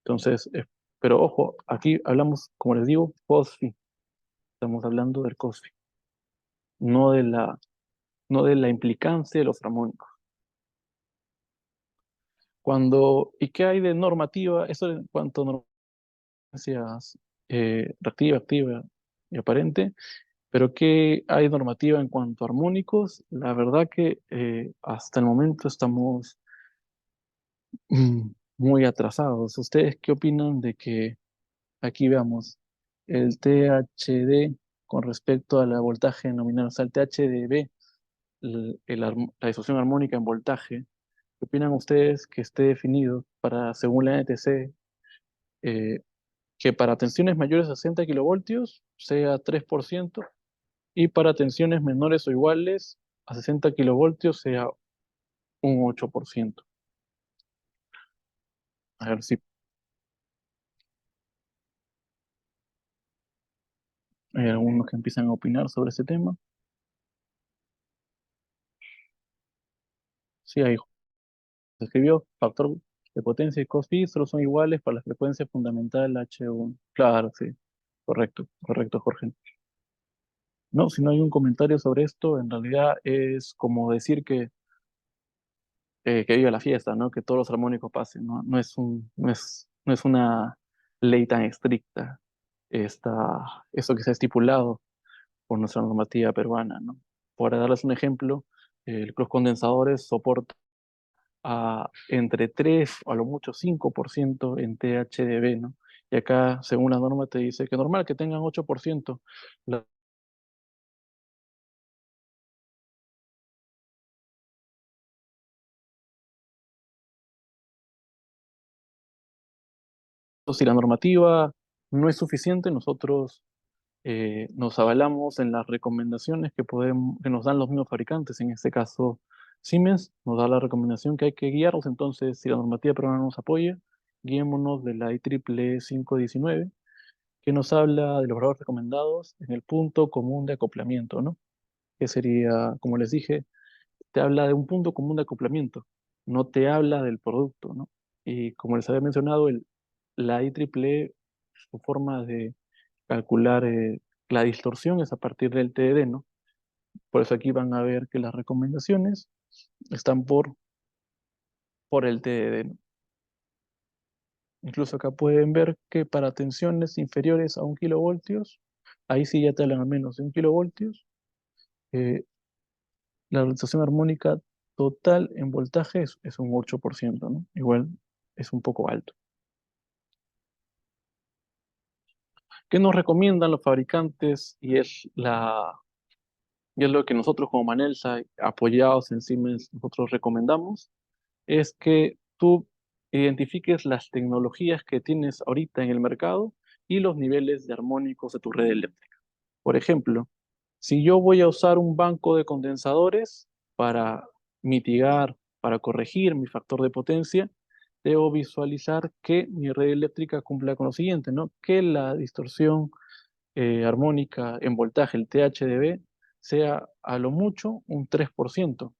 Entonces, pero ojo, aquí hablamos, como les digo, cost phi. Estamos hablando del cost phi, no de la implicancia de los armónicos. ¿Y qué hay de normativa? Eso en cuanto a normativas reactiva, activa y aparente, pero ¿qué hay de normativa en cuanto a armónicos? La verdad que hasta el momento estamos muy atrasados. ¿Ustedes qué opinan de que aquí veamos el THD con respecto al voltaje nominal, o sea, el THDB, la distorsión armónica en voltaje. ¿Qué opinan ustedes que esté definido para, según la NTC, eh, que para tensiones mayores a 60 kilovoltios sea 3% y para tensiones menores o iguales a 60 kilovoltios sea un 8%? A ver si hay algunos que empiezan a opinar sobre este tema. Sí, ahí se escribió factor de potencia y cospi solo son iguales para la frecuencia fundamental H1. Claro, sí. Correcto, correcto, Jorge. No, si no hay un comentario sobre esto, en realidad es como decir que viva la fiesta, ¿no? Que todos los armónicos pasen, ¿no? No es una ley tan estricta eso que se ha estipulado por nuestra normativa peruana, ¿no? Para darles un ejemplo, los condensadores soportan entre 3 o a lo mucho 5% en THDB, ¿no? Y acá, según la norma, te dice que normal que tengan 8%. Si la normativa no es suficiente, nosotros nos avalamos en las recomendaciones que nos dan los mismos fabricantes. En este caso, Siemens nos da la recomendación que hay que guiarnos. Entonces, si la normativa peruana nos apoya, guiémonos de la IEEE 519, que nos habla de los valores recomendados en el punto común de acoplamiento, ¿no? Que sería, como les dije, te habla de un punto común de acoplamiento, no te habla del producto, ¿no? Y como les había mencionado, la IEEE, su forma de calcular la distorsión es a partir del TDD, ¿no? Por eso aquí van a ver que las recomendaciones están por el TDD, ¿no? Incluso acá pueden ver que para tensiones inferiores a 1 kilovoltios, ahí sí ya te hablan a menos de 1 kilovoltios, eh, la distorsión armónica total en voltaje es un 8%, ¿no? Igual es un poco alto. ¿Qué nos recomiendan los fabricantes? Y es lo que nosotros como Manelsa, apoyados en Siemens, nosotros recomendamos, es que tú identifiques las tecnologías que tienes ahorita en el mercado y los niveles de armónicos de tu red eléctrica. Por ejemplo, si yo voy a usar un banco de condensadores para mitigar, para corregir mi factor de potencia, debo visualizar que mi red eléctrica cumpla con lo siguiente, ¿no? Que la distorsión armónica en voltaje, el THDB, sea a lo mucho un 3%,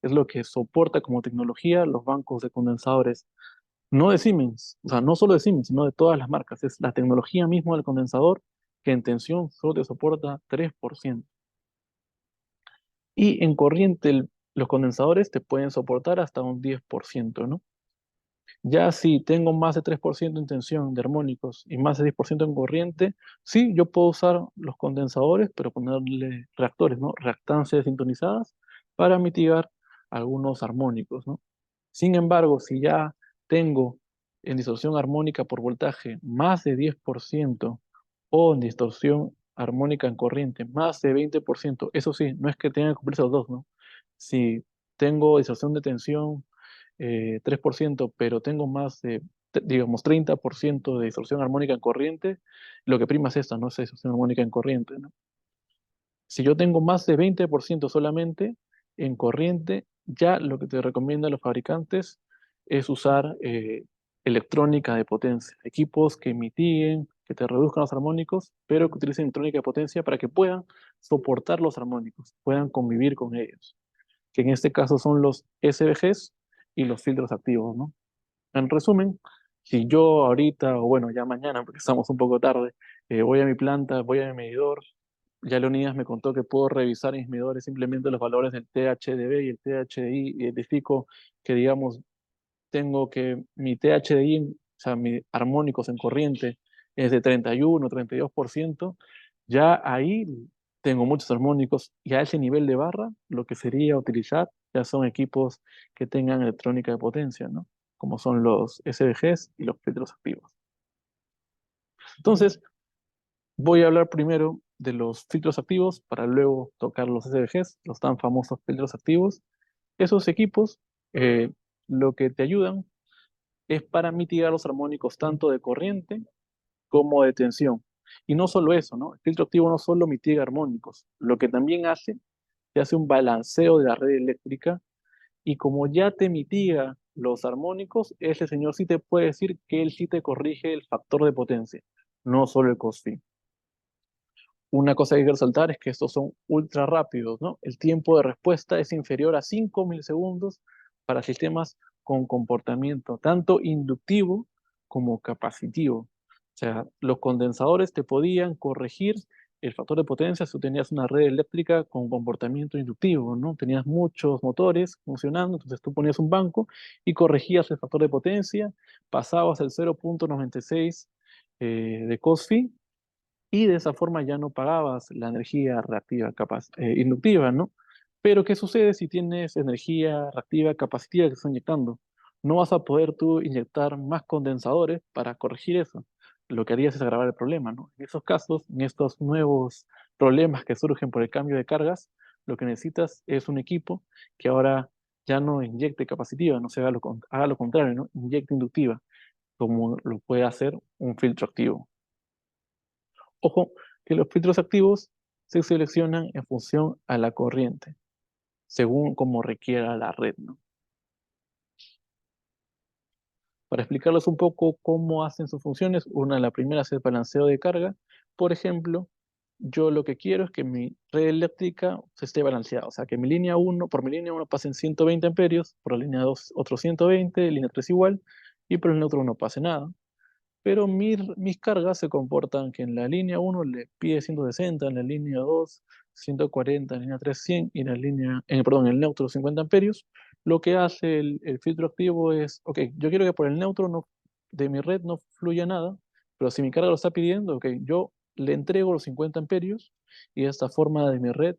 es lo que soporta como tecnología los bancos de condensadores, no de Siemens, o sea, no solo de Siemens, sino de todas las marcas. Es la tecnología misma del condensador que en tensión solo te soporta 3%. Y en corriente los condensadores te pueden soportar hasta un 10%, ¿no? Ya si tengo más de 3% en tensión de armónicos y más de 10% en corriente, sí, yo puedo usar los condensadores, pero ponerle reactores, ¿no? Reactancias sintonizadas para mitigar algunos armónicos, ¿no? Sin embargo, si ya tengo en distorsión armónica por voltaje más de 10% o en distorsión armónica en corriente más de 20%, eso sí, no es que tengan que cumplirse los dos, ¿no? Si tengo distorsión de tensión 3%, pero tengo más de, digamos, 30% de distorsión armónica en corriente, lo que prima es esta, no es distorsión armónica en corriente, ¿no? Si yo tengo más de 20% solamente en corriente, ya lo que te recomiendan los fabricantes es usar electrónica de potencia, equipos que mitiguen, que te reduzcan los armónicos, pero que utilicen electrónica de potencia para que puedan soportar los armónicos, puedan convivir con ellos, que en este caso son los SVGs y los filtros activos, ¿no? En resumen, si yo ahorita, o bueno, ya mañana, porque estamos un poco tarde, voy a mi planta, voy a mi medidor, ya Leonidas me contó que puedo revisar en mis medidores simplemente los valores del THDB y el THDI, identifico que, digamos, tengo que mi THDI, o sea, mis armónicos en corriente, es de 31, 32%, ya ahí tengo muchos armónicos y a ese nivel de barra, lo que sería utilizar ya son equipos que tengan electrónica de potencia, ¿no? Como son los SVGs y los filtros activos. Entonces, Voy a hablar primero de los filtros activos para luego tocar los SVGs, los tan famosos filtros activos. Esos equipos eh, lo que te ayudan es para mitigar los armónicos tanto de corriente como de tensión. Y no solo eso, ¿no? El filtro activo no solo mitiga armónicos, lo que también hace, te hace un balanceo de la red eléctrica y como ya te mitiga los armónicos, ese señor sí te puede decir que él sí te corrige el factor de potencia, no solo el cosfi. Una cosa que hay que resaltar es que estos son ultra rápidos, ¿no? El tiempo de respuesta es inferior a 5 milisegundos para sistemas con comportamiento tanto inductivo como capacitivo. O sea, los condensadores te podían corregir el factor de potencia si tú tenías una red eléctrica con comportamiento inductivo, ¿no? Tenías muchos motores funcionando, entonces tú ponías un banco y corregías el factor de potencia, pasabas el 0,96 de COSFI y de esa forma ya no pagabas la energía reactiva inductiva, ¿no? Pero ¿qué sucede si tienes energía reactiva capacitiva que se está inyectando? No vas a poder tú inyectar más condensadores para corregir eso. Lo que harías es agravar el problema, ¿no? En esos casos, en estos nuevos problemas que surgen por el cambio de cargas, lo que necesitas es un equipo que ahora ya no inyecte capacitiva, no se haga lo contrario, ¿no? Inyecte inductiva, como lo puede hacer un filtro activo. Ojo, que los filtros activos se seleccionan en función a la corriente, según como requiera la red, ¿no? Para explicarles un poco cómo hacen sus funciones, la primera es el balanceo de carga. Por ejemplo, yo lo que quiero es que mi red eléctrica se esté balanceada, o sea, que mi línea uno por mi línea uno pasen 120 amperios, por la línea 2 otros 120, línea 3 igual, y por el neutro no pase nada. Pero mis cargas se comportan que en la línea uno le pide 160, en la línea 2 140, en la línea 3 100 y en la línea, perdón, en el neutro 50 amperios. Lo que hace el filtro activo es, ok, yo quiero que por el neutro de mi red no fluya nada, pero si mi carga lo está pidiendo, ok, yo le entrego los 50 amperios y de esta forma de mi red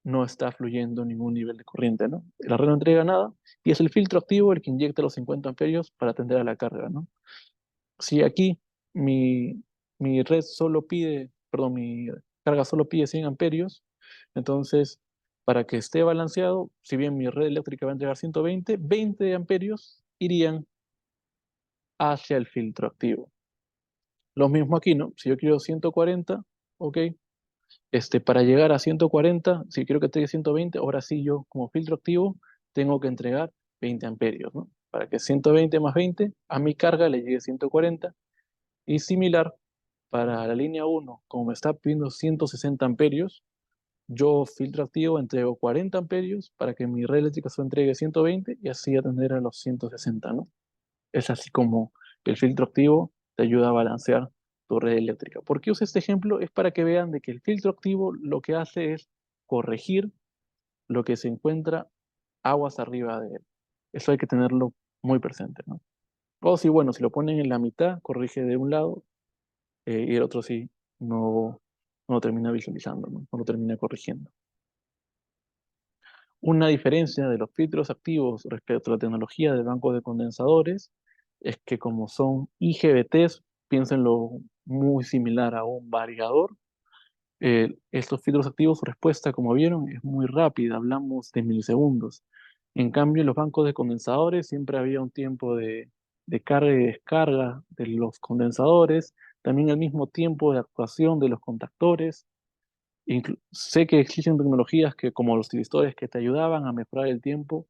no está fluyendo ningún nivel de corriente, ¿no? La red no entrega nada y es el filtro activo el que inyecta los 50 amperios para atender a la carga, ¿no? Si aquí mi, mi red solo pide, perdón, mi carga solo pide 100 amperios, entonces para que esté balanceado, si bien mi red eléctrica va a entregar 120, 20 amperios irían hacia el filtro activo. Lo mismo aquí, ¿no? Si yo quiero 140, ok, para llegar a 140, si quiero que entregue 120, ahora sí yo como filtro activo tengo que entregar 20 amperios, ¿no? Para que 120 más 20 a mi carga le llegue 140 y similar para la línea uno, como me está pidiendo 160 amperios, yo filtro activo entrego 40 amperios para que mi red eléctrica solo entregue 120 y así atender a los 160, ¿no? Es así como el filtro activo te ayuda a balancear tu red eléctrica. ¿Por qué uso este ejemplo? Es para que vean de que el filtro activo lo que hace es corregir lo que se encuentra aguas arriba de él. Eso hay que tenerlo muy presente, ¿no? O si, bueno, si lo ponen en la mitad, corrige de un lado y el otro sí no, no lo termina visualizando, ¿no? No lo termina corrigiendo. Una diferencia de los filtros activos respecto a la tecnología de bancos de condensadores es que como son IGBTs, piénsenlo muy similar a un variador, estos filtros activos, su respuesta, como vieron, es muy rápida, hablamos de milisegundos. En cambio, en los bancos de condensadores siempre había un tiempo de carga y descarga de los condensadores, también el mismo tiempo de actuación de los contactores. Sé que existen tecnologías que, como los tristores que te ayudaban a mejorar el tiempo,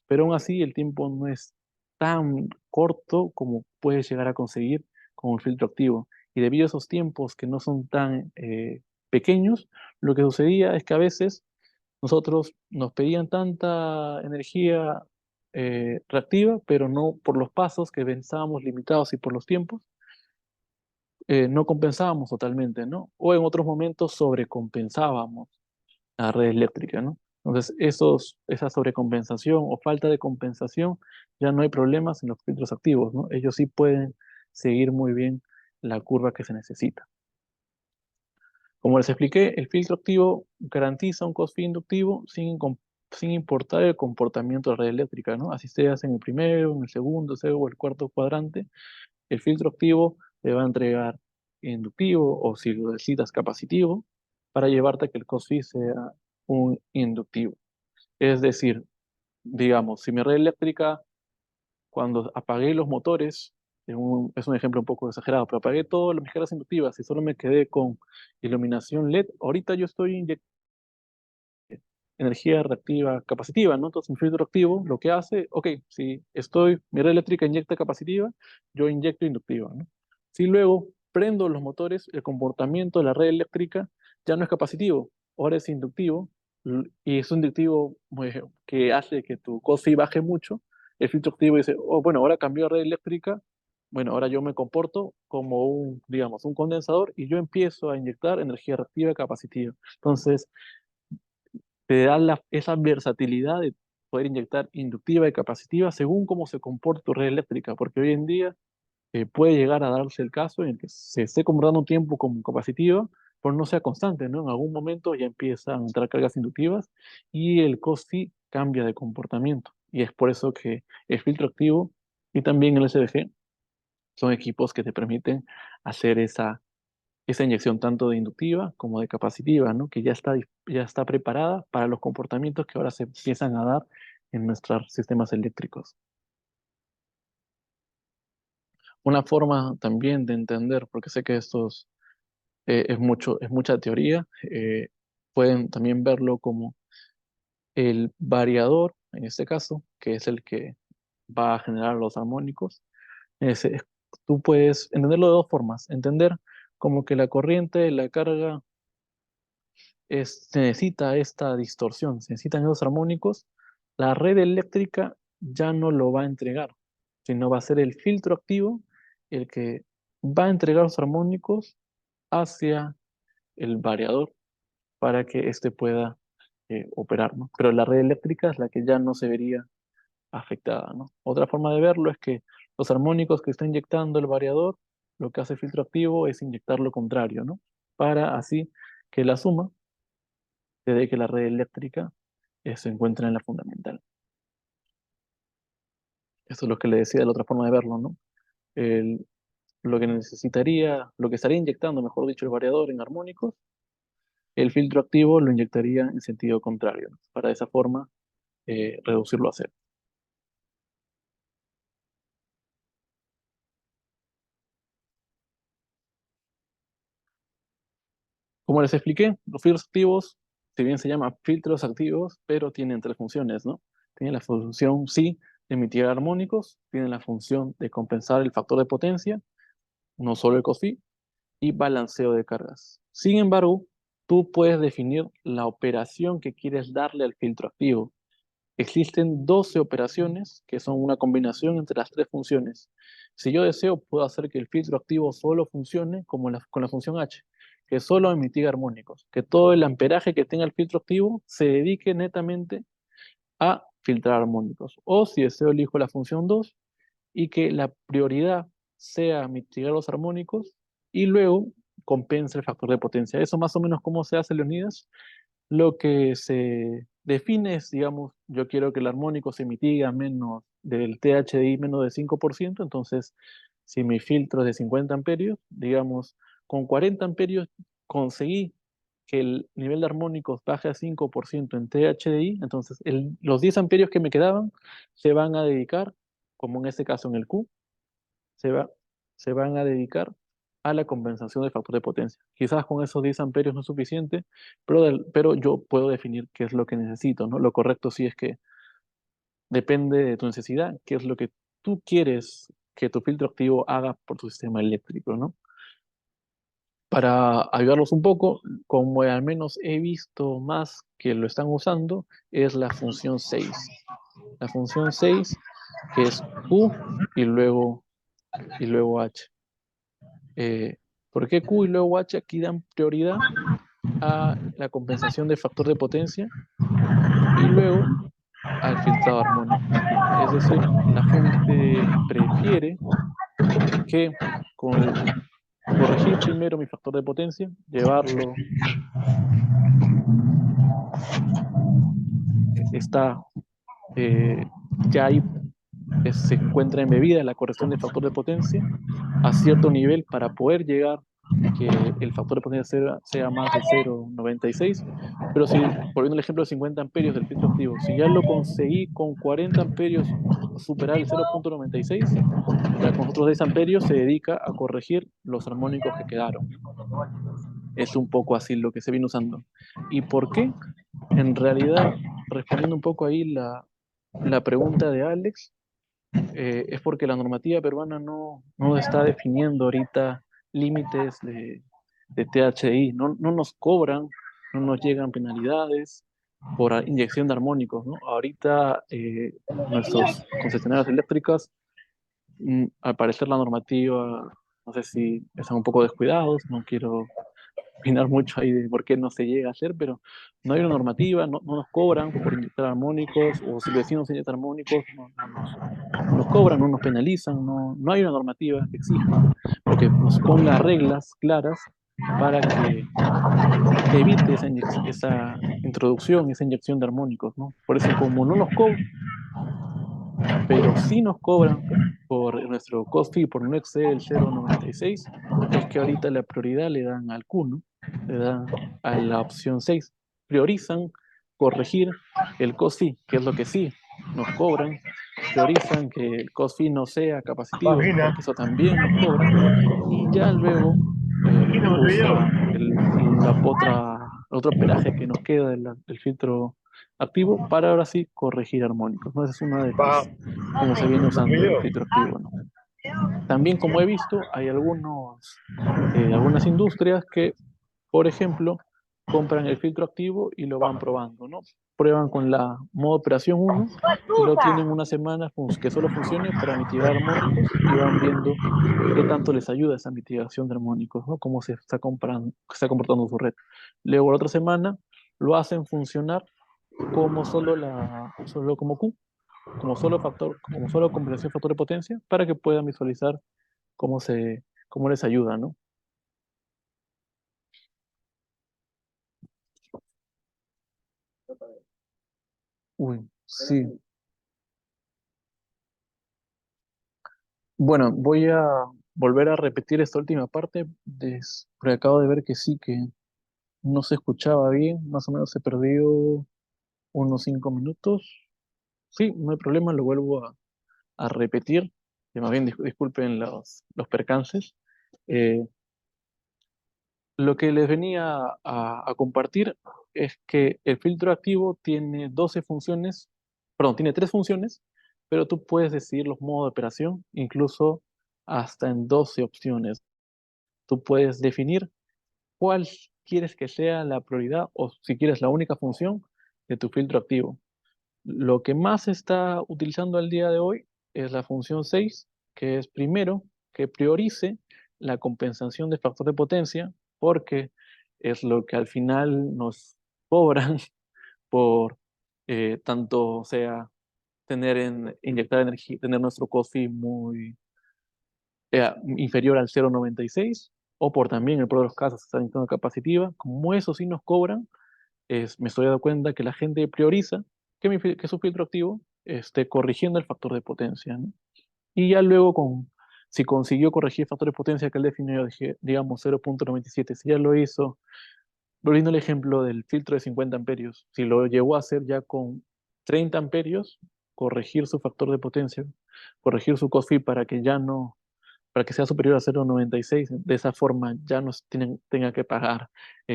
pero aún así el tiempo no es tan corto como puedes llegar a conseguir con un filtro activo. Y debido a esos tiempos que no son tan pequeños, lo que sucedía es que a veces nosotros nos pedían tanta energía reactiva, pero no por los pasos que pensábamos limitados y por los tiempos, no compensábamos totalmente, ¿no? O en otros momentos sobrecompensábamos la red eléctrica, ¿no? Entonces, esa sobrecompensación o falta de compensación, ya no hay problemas en los filtros activos, ¿no? Ellos sí pueden seguir muy bien la curva que se necesita. Como les expliqué, el filtro activo garantiza un cost inductivo sin importar el comportamiento de la red eléctrica, ¿no? Así seas en el primero, en el segundo, o el cuarto cuadrante, el filtro activo te va a entregar inductivo o si lo necesitas capacitivo para llevarte a que el cos-phi sea un inductivo. Es decir, digamos, si mi red eléctrica, cuando apagué los motores, es un ejemplo un poco exagerado, pero apagué todas mis cargas inductivas y solo me quedé con iluminación LED, ahorita yo estoy inyectando energía reactiva capacitiva, ¿no? Entonces, mi filtro activo lo que hace, ok, si mi red eléctrica inyecta capacitiva, yo inyecto inductiva, ¿no? Si luego prendo los motores, el comportamiento de la red eléctrica ya no es capacitivo, ahora es inductivo, y es un inductivo que hace que tu COSI baje mucho. El filtro activo dice, oh, bueno, ahora cambió de red eléctrica, bueno, ahora yo me comporto como digamos, un condensador y yo empiezo a inyectar energía reactiva capacitiva. Entonces, te da esa versatilidad de poder inyectar inductiva y capacitiva según cómo se comporte tu red eléctrica, porque hoy en día puede llegar a darse el caso en el que se esté comportando un tiempo como capacitiva, pero no sea constante, ¿no? En algún momento ya empiezan a entrar cargas inductivas y el COSI cambia de comportamiento. Y es por eso que el filtro activo y también el SVG son equipos que te permiten hacer esa inyección tanto de inductiva como de capacitiva, ¿no? Que ya está preparada para los comportamientos que ahora se empiezan a dar en nuestros sistemas eléctricos. Una forma también de entender, porque sé que es mucha teoría, pueden también verlo como el variador, en este caso, que es el que va a generar los armónicos. Ese- Tú puedes entenderlo de dos formas. Entender como que la corriente, la carga se necesita esta distorsión, se necesitan esos armónicos, la red eléctrica ya no lo va a entregar, sino va a ser el filtro activo el que va a entregar los armónicos hacia el variador para que éste pueda operar, ¿no? Pero la red eléctrica es la que ya no se vería afectada, ¿no? Otra forma de verlo es que los armónicos que está inyectando el variador, lo que hace el filtro activo es inyectar lo contrario, ¿no? Para así que la suma de que la red eléctrica se encuentra en la fundamental. Eso es lo que le decía de la otra forma de verlo, ¿no? El- lo que estaría inyectando, mejor dicho, el variador en armónicos, el filtro activo lo inyectaría en sentido contrario, ¿no? Para de esa forma reducirlo a cero. Como les expliqué, los filtros activos, si bien se llaman filtros activos, pero tienen tres funciones, ¿no? Tienen la función, sí, de emitir armónicos, tienen la función de compensar el factor de potencia, no solo el cosfi, y balanceo de cargas. Sin embargo, tú puedes definir la operación que quieres darle al filtro activo. Existen 12 operaciones que son una combinación entre las tres funciones. Si yo deseo, puedo hacer que el filtro activo solo funcione como con la función H, que solo emitiga armónicos, que todo el amperaje que tenga el filtro activo se dedique netamente a filtrar armónicos. O si deseo, elijo la función 2 y que la prioridad sea mitigar los armónicos y luego compensa el factor de potencia. Eso más o menos cómo se hace, Leonidas. Lo que se define es, digamos, yo quiero que el armónico se mitiga menos del THDI menos de 5%, entonces si mi filtro es de 50 amperios, digamos, con 40 amperios conseguí que el nivel de armónicos baje a 5% en THDI, entonces los 10 amperios que me quedaban se van a dedicar, como en este caso en el Q, se va, se van a dedicar a la compensación del factor de potencia. Quizás con esos 10 amperios no es suficiente, pero yo puedo definir qué es lo que necesito, ¿no? Lo correcto sí es que depende de tu necesidad, qué es lo que tú quieres que tu filtro activo haga por tu sistema eléctrico, ¿no? Para ayudarlos un poco, como al menos he visto más que lo están usando, es la función 6. La función 6, que es Q y luego H. Eh, ¿Por qué Q y luego H aquí dan prioridad a la compensación del factor de potencia y luego al filtrado armónico? Es decir, la gente prefiere que corregir primero mi factor de potencia, llevarlo, está ya ahí se encuentra embebida la corrección del factor de potencia a cierto nivel para poder llegar que el factor de potencia sea más de 0,96, pero si, volviendo al ejemplo de 50 amperios del filtro activo, si ya lo conseguí con 40 amperios superar el 0,96, ya con otros 10 amperios se dedica a corregir los armónicos que quedaron. Es un poco así lo que se viene usando. ¿Y por qué? En realidad, respondiendo un poco ahí la pregunta de Alex, es porque la normativa peruana no está definiendo ahorita límites de THI, no nos cobran, no nos llegan penalidades por inyección de armónicos, ¿no? Ahorita nuestros concesionarios eléctricas, al parecer la normativa, no sé si están un poco descuidados, no quiero opinar mucho ahí de por qué no se llega a hacer, pero no hay una normativa, no nos cobran por inyectar armónicos, o si el vecino se inyecta armónicos, no nos cobran, no nos penalizan, no hay una normativa que exija o que nos ponga reglas claras para que evite esa introducción, esa inyección de armónicos, ¿no? Por eso, como no nos cobran, pero sí nos cobran por nuestro cost fee, por no exceder el 0,96, es que ahorita la prioridad le dan al Q, ¿no? Le dan a la opción 6. Priorizan corregir el cost fee, que es lo que sí nos cobran. Priorizan que el cost fee no sea capacitivo, porque eso también nos cobran. Y ya luego usan el otro peraje que nos queda del filtro activo para ahora sí corregir armónicos, ¿no? Esa es una de las, como se viene usando el filtro activo, ¿no? También, como he visto, hay algunas industrias que, por ejemplo, compran el filtro activo y lo van probando, ¿no? Prueban con la modo operación 1 y lo tienen una semana que solo funcione para mitigar armónicos y van viendo qué tanto les ayuda esa mitigación de armónicos, ¿no? Cómo se está comportando su red. Luego, la otra semana, lo hacen funcionar como solo como Q, como solo compensación factor de potencia, para que puedan visualizar cómo les ayuda, ¿no? Uy, sí. Bueno, voy a volver a repetir esta última parte, porque acabo de ver que sí, que no se escuchaba bien, más o menos se perdió unos 5 minutos. Sí, no hay problema, lo vuelvo a repetir, que más bien disculpen los percances. Eh, Lo que les venía a compartir es que el filtro activo tiene 12 funciones, perdón, tiene 3 funciones, pero tú puedes decidir los modos de operación, incluso hasta en 12 opciones. Tú puedes definir cuál quieres que sea la prioridad o si quieres la única función de tu filtro activo. Lo que más se está utilizando al día de hoy es la función 6, que es primero que priorice la compensación de factor de potencia, porque es lo que al final nos cobran por tanto sea inyectar energía, tener nuestro cost fee muy inferior al 0,96, o por también, en el peor de los casos, estar inyectando capacitiva. Como eso sí nos cobran, me estoy dando cuenta que la gente prioriza que su filtro activo esté corrigiendo el factor de potencia, ¿no? Y ya luego, si consiguió corregir el factor de potencia que él definió, digamos 0,97, si ya lo hizo, volviendo al ejemplo del filtro de 50 amperios, si lo llegó a hacer ya con 30 amperios, corregir su factor de potencia, corregir su COSFI para que sea superior a 0,96. De esa forma ya no tenga que pagar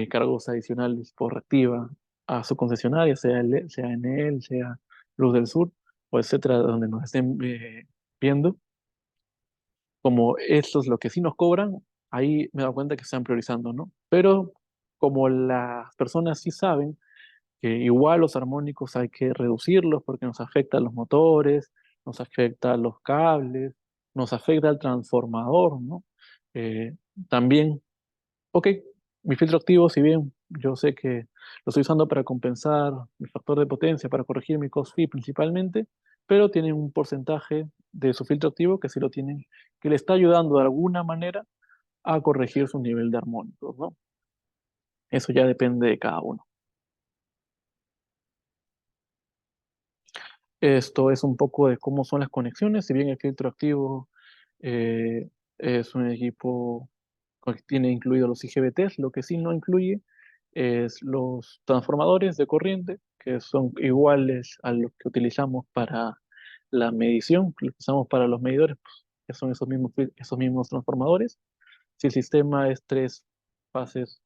cargos adicionales por reactiva a su concesionaria, sea Enel, sea Luz del Sur, o etcétera, donde nos estén viendo. Como esto es lo que sí nos cobran, ahí me he dado cuenta que se están priorizando, ¿no? Pero como las personas sí saben que igual los armónicos hay que reducirlos porque nos afecta a los motores, nos afecta a los cables, nos afecta al transformador, ¿no? Eh, También, ok, mi filtro activo, si bien yo sé que lo estoy usando para compensar el factor de potencia, para corregir mi cost fee principalmente, pero tiene un porcentaje de su filtro activo que sí lo tiene, que le está ayudando de alguna manera a corregir su nivel de armónicos, ¿no? Eso ya depende de cada uno. Esto es un poco de cómo son las conexiones, si bien el filtro activo eh, es un equipo tiene incluidos los IGBTs. Lo que sí no incluye es los transformadores de corriente, que son iguales a los que utilizamos para la medición, que utilizamos para los medidores, pues, que son esos mismos transformadores. Si el sistema es tres fases,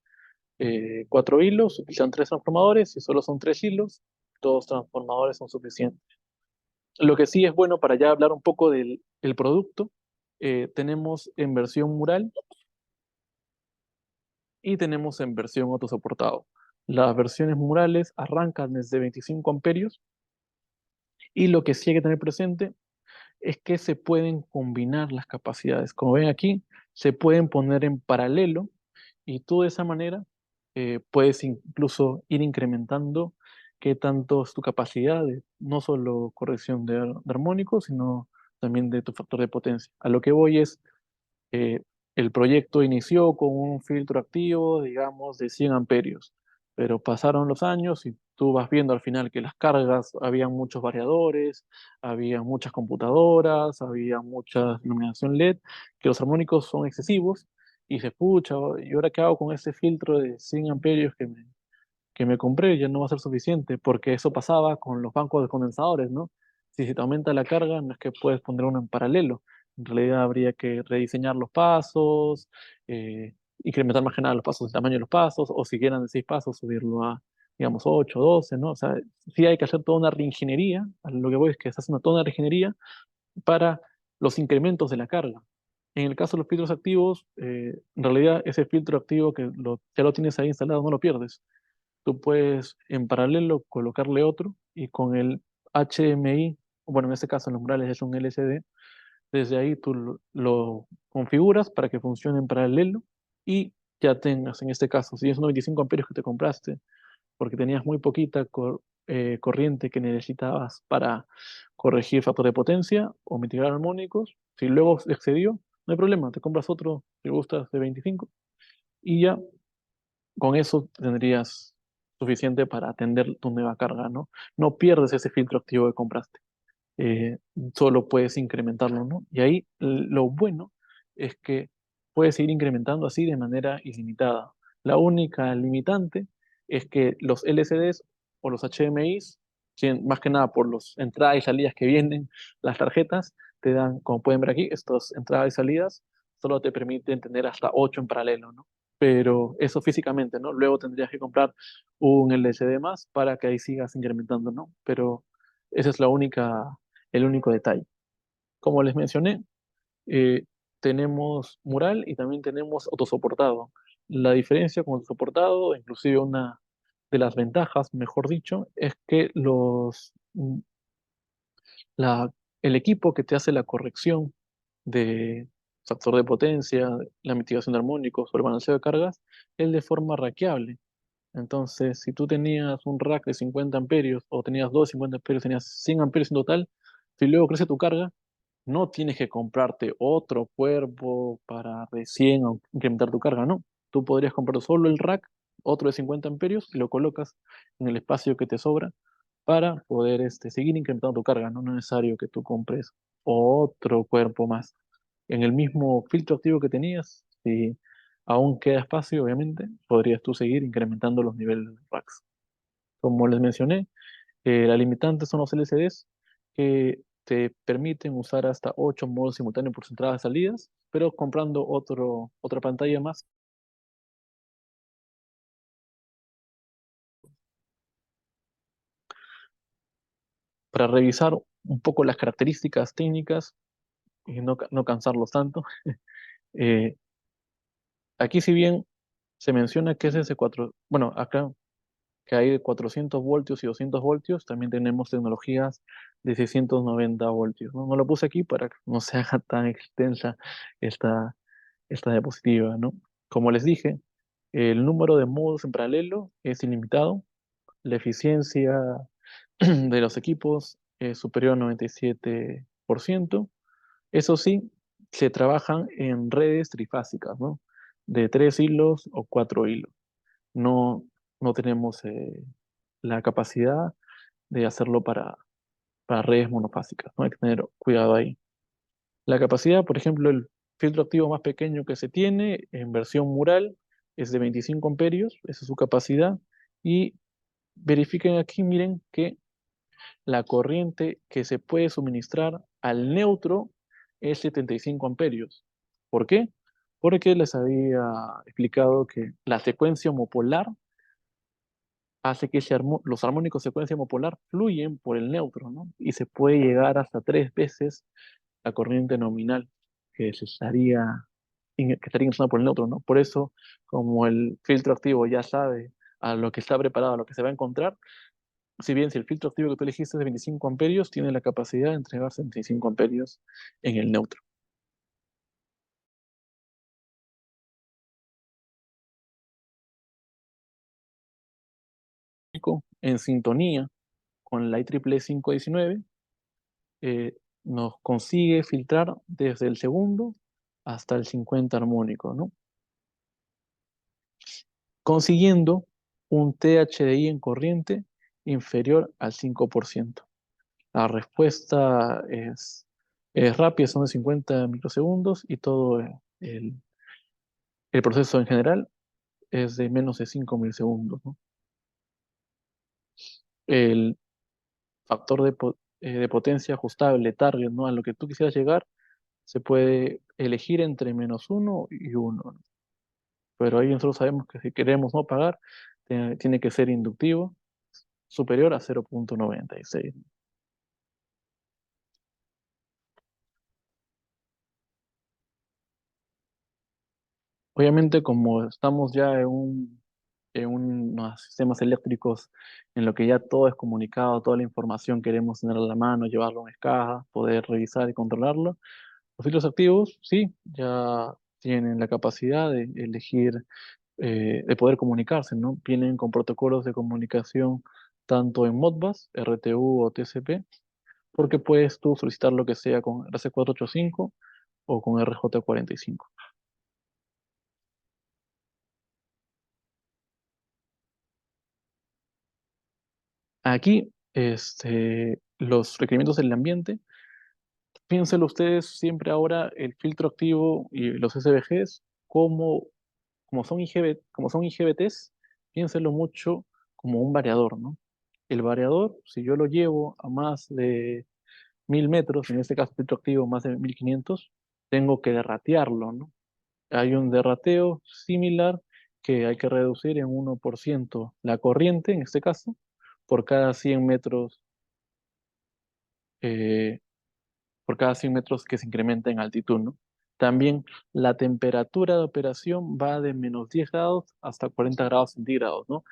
cuatro hilos, utilizan tres transformadores. Si solo son tres hilos, dos transformadores son suficientes. Lo que sí es bueno para ya hablar un poco del el producto, tenemos en versión mural y tenemos en versión autosoportado. Las versiones murales arrancan desde 25 amperios y lo que sí hay que tener presente es que se pueden combinar las capacidades. Como ven aquí, se pueden poner en paralelo y tú de esa manera puedes incluso ir incrementando qué tanto es tu capacidad de no solo corrección de armónicos, sino también de tu factor de potencia. A lo que voy es, eh, el proyecto inició con un filtro activo, digamos, de 100 amperios, pero pasaron los años y tú vas viendo al final que las cargas, había muchos variadores, había muchas computadoras, había mucha iluminación LED, que los armónicos son excesivos y se pucha, ¿y ahora qué hago con ese filtro de 100 amperios que me compré? Ya no va a ser suficiente, porque eso pasaba con los bancos de condensadores, ¿no? Si se te aumenta la carga, no es que puedes poner uno en paralelo. En realidad habría que rediseñar los pasos, incrementar más que nada los pasos, el tamaño de los pasos, o si quieran de 6 pasos, subirlo a, digamos, 8 12, ¿no? O sea, sí hay que hacer toda una reingeniería. A lo que voy es que se hace toda una reingeniería para los incrementos de la carga. En el caso de los filtros activos, en realidad ese filtro activo ya lo tienes ahí instalado, no lo pierdes. Tú puedes en paralelo colocarle otro y con el HMI, bueno, en este caso en los murales es un LCD, desde ahí tú lo configuras para que funcione en paralelo y ya tengas, en este caso, si es unos 25 amperios que te compraste, porque tenías muy poquita corriente que necesitabas para corregir factor de potencia o mitigar armónicos, si luego excedió, no hay problema, te compras otro, si gustas, de 25 y ya con eso tendrías suficiente para atender tu nueva carga, ¿no? No pierdes ese filtro activo que compraste, eh, solo puedes incrementarlo, ¿no? Y ahí lo bueno es que puedes ir incrementando así de manera ilimitada. La única limitante es que los LCDs o los HMIs, más que nada por las entradas y salidas que vienen, las tarjetas, te dan, como pueden ver aquí, estas entradas y salidas solo te permiten tener hasta 8 en paralelo, ¿no? Pero eso físicamente, ¿no? Luego tendrías que comprar un LCD más para que ahí sigas incrementando, ¿no? Pero esa es el único detalle. Como les mencioné, eh, tenemos mural y también tenemos autosoportado. La diferencia con autosoportado, inclusive una de las ventajas, mejor dicho, es que la, el equipo que te hace la corrección de factor de potencia, la mitigación de armónicos o el balanceo de cargas, es de forma raqueable. Entonces, si tú tenías un rack de 50 amperios o tenías dos de 50 amperios, tenías 100 amperios en total, si luego crece tu carga, no tienes que comprarte otro cuerpo para recién incrementar tu carga, no. Tú podrías comprar solo el rack, otro de 50 amperios, y lo colocas en el espacio que te sobra para poder seguir incrementando tu carga. No es necesario que tú compres otro cuerpo más. En el mismo filtro activo que tenías, si aún queda espacio, obviamente, podrías tú seguir incrementando los niveles de racks. Como les mencioné, la limitante son los LCDs que te permiten usar hasta 8 modos simultáneos por sus entradas y salidas, pero comprando otra pantalla más. Para revisar un poco las características técnicas y no cansarlos tanto, eh, aquí si bien se menciona que es ese 4, bueno, acá que hay de 400 voltios y 200 voltios, también tenemos tecnologías de 690 voltios, ¿no? No lo puse aquí para que no se haga tan extensa esta, esta diapositiva, ¿no? Como les dije, el número de modos en paralelo es ilimitado, la eficiencia de los equipos es superior al 97%. Eso sí, se trabajan en redes trifásicas, ¿no? De 3 hilos o 4 hilos. No, no tenemos la capacidad de hacerlo para redes monofásicas, ¿no? Hay que tener cuidado ahí. La capacidad, por ejemplo, filtro activo más pequeño que se tiene en versión mural es de 25 amperios, esa es su capacidad. Y verifiquen aquí, miren que la corriente que se puede suministrar al neutro es 75 amperios. ¿Por qué? Porque les había explicado que la secuencia homopolar hace que los armónicos de secuencia homopolar fluyen por el neutro, ¿no? Y se puede llegar hasta 3 veces la corriente nominal que se estaría, que estaría ingresando por el neutro, ¿no? Por eso, como el filtro activo ya sabe a lo que está preparado, a lo que se va a encontrar, si bien si el filtro activo que tú elegiste es de 25 amperios, tiene la capacidad de entregar 75 amperios en el neutro. En sintonía con la IEEE 519, nos consigue filtrar desde el segundo hasta el 50 armónico, ¿no? Consiguiendo un THDI en corriente inferior al 5%. La respuesta es rápida, son de 50 microsegundos y todo el proceso en general es de menos de 5 milisegundos, ¿no? El factor de potencia ajustable, target, ¿no? A lo que tú quisieras llegar, se puede elegir entre -1 y 1, ¿no? Pero ahí nosotros sabemos que si queremos no pagar, tiene que ser inductivo superior a 0,96. Obviamente, como estamos ya en unos sistemas eléctricos en lo que ya todo es comunicado, toda la información queremos tener a la mano, llevarlo en escaja, poder revisar y controlarlo, los filtros activos, sí, ya tienen la capacidad de elegir, de poder comunicarse, ¿no? Vienen con protocolos de comunicación tanto en Modbus, RTU o TCP, porque puedes tú solicitar lo que sea con RC485 o con RJ45. Aquí, los requerimientos del ambiente, piénsenlo ustedes siempre ahora el filtro activo y los SVGs como son IGBTs, piénsenlo mucho como un variador, ¿no? El variador, si yo lo llevo a más de 1000 metros, en este caso filtro activo más de 1500, tengo que derratearlo, ¿no? Hay un derrateo similar que hay que reducir en 1% la corriente, en este caso, por cada 100 metros, eh, por cada 100 metros que se incrementa en altitud, ¿no? También la temperatura de operación va de -10 grados hasta 40 grados centígrados, ¿no?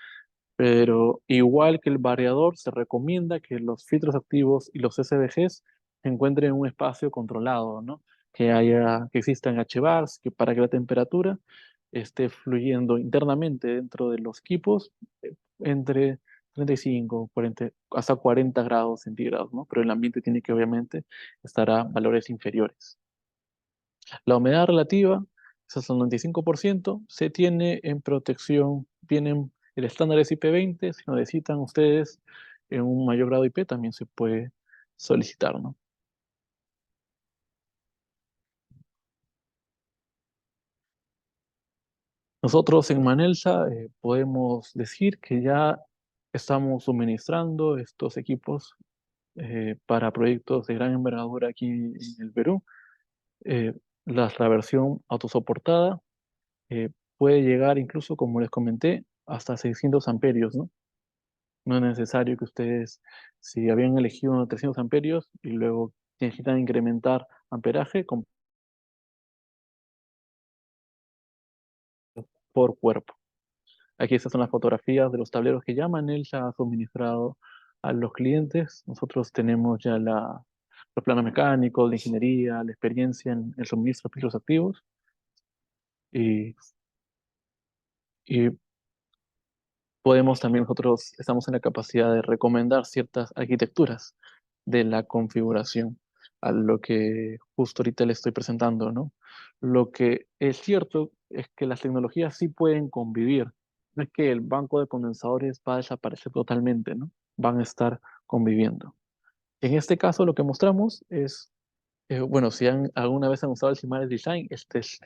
Pero igual que el variador, se recomienda que los filtros activos y los SVGs se encuentren en un espacio controlado, ¿no? Que existan HVACs, que para que la temperatura esté fluyendo internamente dentro de los equipos entre 35, 40, hasta 40 grados centígrados, ¿no? Pero el ambiente tiene que obviamente estar a valores inferiores. La humedad relativa es hasta el 95%, se tiene en protección, vienen el estándar es IP20, si lo necesitan ustedes en un mayor grado IP también se puede solicitar, ¿no? Nosotros en Manelsa podemos decir que ya estamos suministrando estos equipos para proyectos de gran envergadura aquí en el Perú. Eh, la versión autosoportada puede llegar incluso, como les comenté, hasta 600 amperios, ¿no? No es necesario que ustedes, si habían elegido unos 300 amperios y luego necesitan incrementar amperaje por cuerpo. Aquí estas son las fotografías de los tableros que ya Manelsa ha suministrado a los clientes. Nosotros tenemos ya los planos mecánicos, la ingeniería, la experiencia en el suministro de filtros activos y, y podemos también nosotros, estamos en la capacidad de recomendar ciertas arquitecturas de la configuración a lo que justo ahorita le estoy presentando, ¿no? Lo que es cierto es que las tecnologías sí pueden convivir. No es que el banco de condensadores va a desaparecer totalmente, ¿no? Van a estar conviviendo. En este caso, lo que mostramos es Bueno, si alguna vez han usado el Simatic Design, este es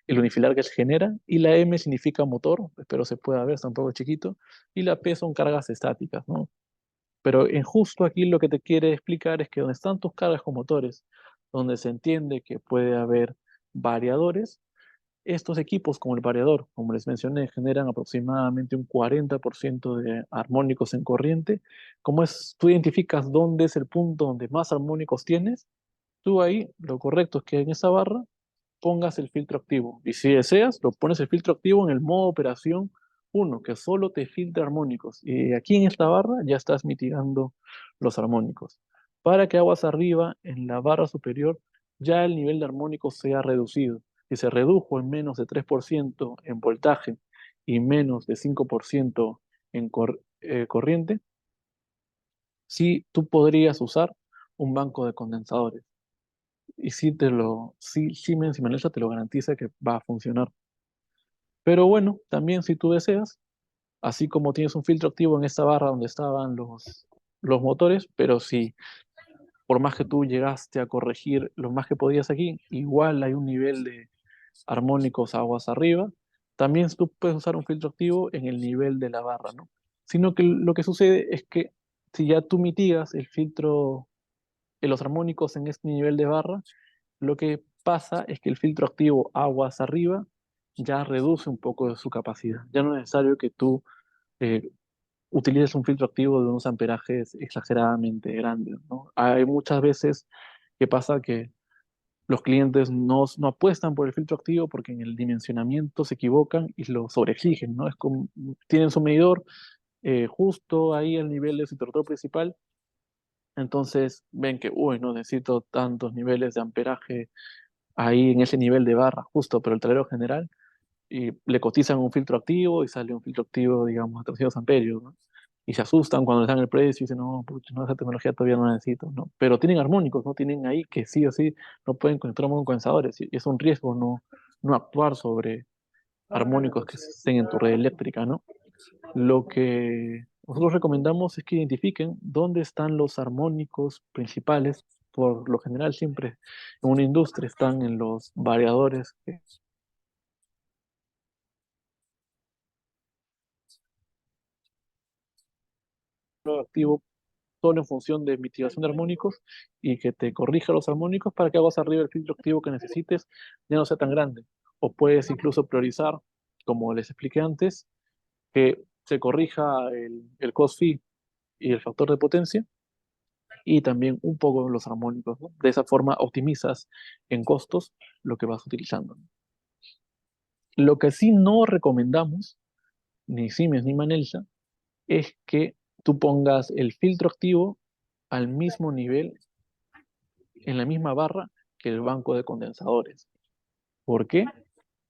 el unifilar que se genera, y la M significa motor, espero se pueda ver, está un poco chiquito, y la P son cargas estáticas, ¿no? Pero en justo aquí lo que te quiere explicar es que donde están tus cargas con motores, donde se entiende que puede haber variadores, estos equipos como el variador, como les mencioné, generan aproximadamente un 40% de armónicos en corriente. Como es, tú identificas dónde es el punto donde más armónicos tienes, tú ahí lo correcto es que en esa barra pongas el filtro activo. Y si deseas, lo pones el filtro activo en el modo operación uno que solo te filtra armónicos. Y aquí en esta barra ya estás mitigando los armónicos. Para que aguas arriba, en la barra superior, ya el nivel de armónicos sea reducido. Si se redujo en menos de 3% en voltaje y menos de 5% en corriente, sí tú podrías usar un banco de condensadores. Y Siemens y Manelsa te lo garantiza que va a funcionar. Pero bueno, también si tú deseas, así como tienes un filtro activo en esta barra donde estaban los motores, pero si por más que tú llegaste a corregir lo más que podías aquí, igual hay un nivel de armónicos aguas arriba, también tú puedes usar un filtro activo en el nivel de la barra, ¿no? Sino que lo que sucede es que si ya tú mitigas el filtro, los armónicos en este nivel de barra, lo que pasa es que el filtro activo aguas arriba ya reduce un poco de su capacidad. Ya no es necesario que tú eh, utilices un filtro activo de unos amperajes exageradamente grandes, ¿no? Hay muchas veces que pasa que los clientes no apuestan por el filtro activo porque en el dimensionamiento se equivocan y lo sobreexigen, ¿no? Es como, tienen su medidor justo ahí al nivel de su interruptor principal, entonces ven que, uy, no necesito tantos niveles de amperaje ahí en ese nivel de barra, justo, pero el tablero general, y le cotizan un filtro activo y sale un filtro activo, digamos, a 300 amperios, ¿no? Y se asustan cuando les dan el precio y dicen, no, pucha, no, esa tecnología todavía no la necesito, ¿no? Pero tienen armónicos, ¿no? Tienen ahí que sí o sí no pueden conectar con condensadores y es un riesgo no actuar sobre armónicos que estén en tu red eléctrica, ¿no? Lo que nosotros recomendamos es que identifiquen dónde están los armónicos principales. Por lo general, siempre en una industria están en los variadores que son activo solo en función de mitigación de armónicos y que te corrija los armónicos para que hagas arriba el filtro activo que necesites ya no sea tan grande. O puedes incluso priorizar, como les expliqué antes, que se corrija el cost fee y el factor de potencia y también un poco los armónicos, ¿no? De esa forma optimizas en costos lo que vas utilizando. Lo que sí no recomendamos, ni Siemens ni Manelsa, es que tú pongas el filtro activo al mismo nivel, en la misma barra que el banco de condensadores. ¿Por qué?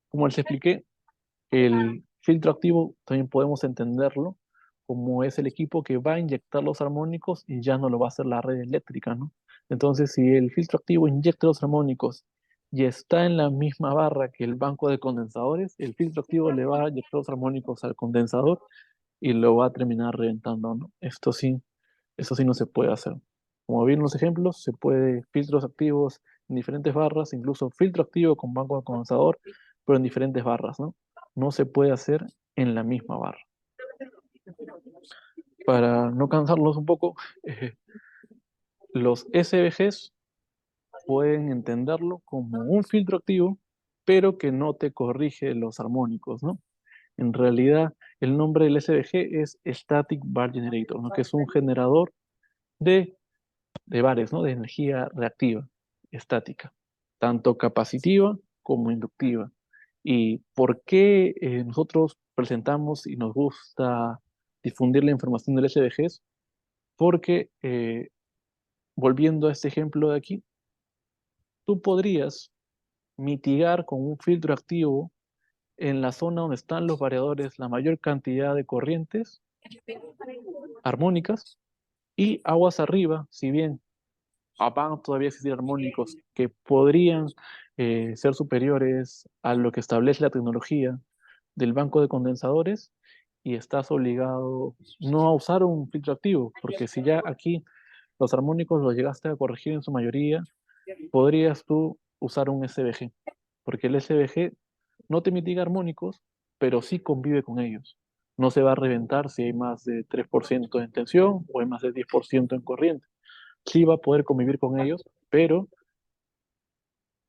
Como les expliqué, el filtro activo también podemos entenderlo como es el equipo que va a inyectar los armónicos y ya no lo va a hacer la red eléctrica, ¿no? Entonces, si el filtro activo inyecta los armónicos y está en la misma barra que el banco de condensadores, el filtro activo le va a inyectar los armónicos al condensador y lo va a terminar reventando, ¿no? Eso sí no se puede hacer. Como vieron los ejemplos, se puede filtros activos en diferentes barras, incluso filtro activo con banco de condensador, pero en diferentes barras, ¿no? No se puede hacer en la misma barra. Para no cansarlos un poco, eh, los SVGs pueden entenderlo como un filtro activo, pero que no te corrige los armónicos, ¿no? En realidad, el nombre del SVG es Static Var Generator, ¿no? Que es un generador de bares, ¿no? De energía reactiva, estática, tanto capacitiva como inductiva. ¿Y por qué nosotros presentamos y nos gusta difundir la información del SVGs? Porque, volviendo a este ejemplo de aquí, tú podrías mitigar con un filtro activo en la zona donde están los variadores la mayor cantidad de corrientes armónicas y aguas arriba, si bien van todavía a existir armónicos que podrían ser superiores a lo que establece la tecnología del banco de condensadores y estás obligado no a usar un filtro activo, porque si ya aquí los armónicos los llegaste a corregir en su mayoría, podrías tú usar un SVG, porque el SVG no te mitiga armónicos, pero sí convive con ellos. No se va a reventar si hay más de 3% en tensión o hay más de 10% en corriente. Sí va a poder convivir con ellos, pero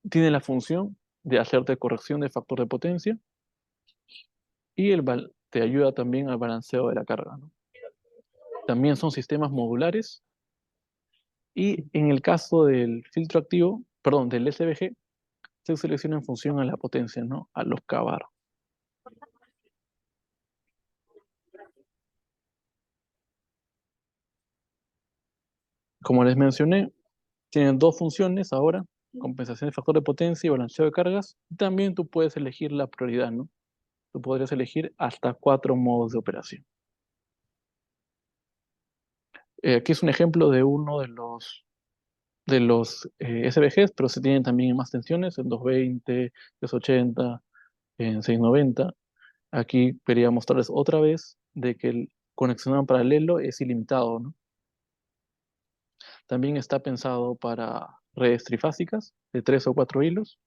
tiene la función de hacerte corrección de factor de potencia y te ayuda también al balanceo de la carga, ¿no? También son sistemas modulares y en el caso del filtro activo, perdón, del SVG, se selecciona en función a la potencia, ¿no? A los kVAR. Como les mencioné, tienen dos funciones ahora, compensación de factor de potencia y balanceo de cargas. También tú puedes elegir la prioridad, ¿no? Tú podrías elegir hasta 4 modos de operación. Aquí es un ejemplo de uno de los SVGs, pero se tienen también en más tensiones, en 220, 380, en 690. Aquí quería mostrarles otra vez de que el conexión en paralelo es ilimitado, ¿no? También está pensado para redes trifásicas de 3 o 4 hilos.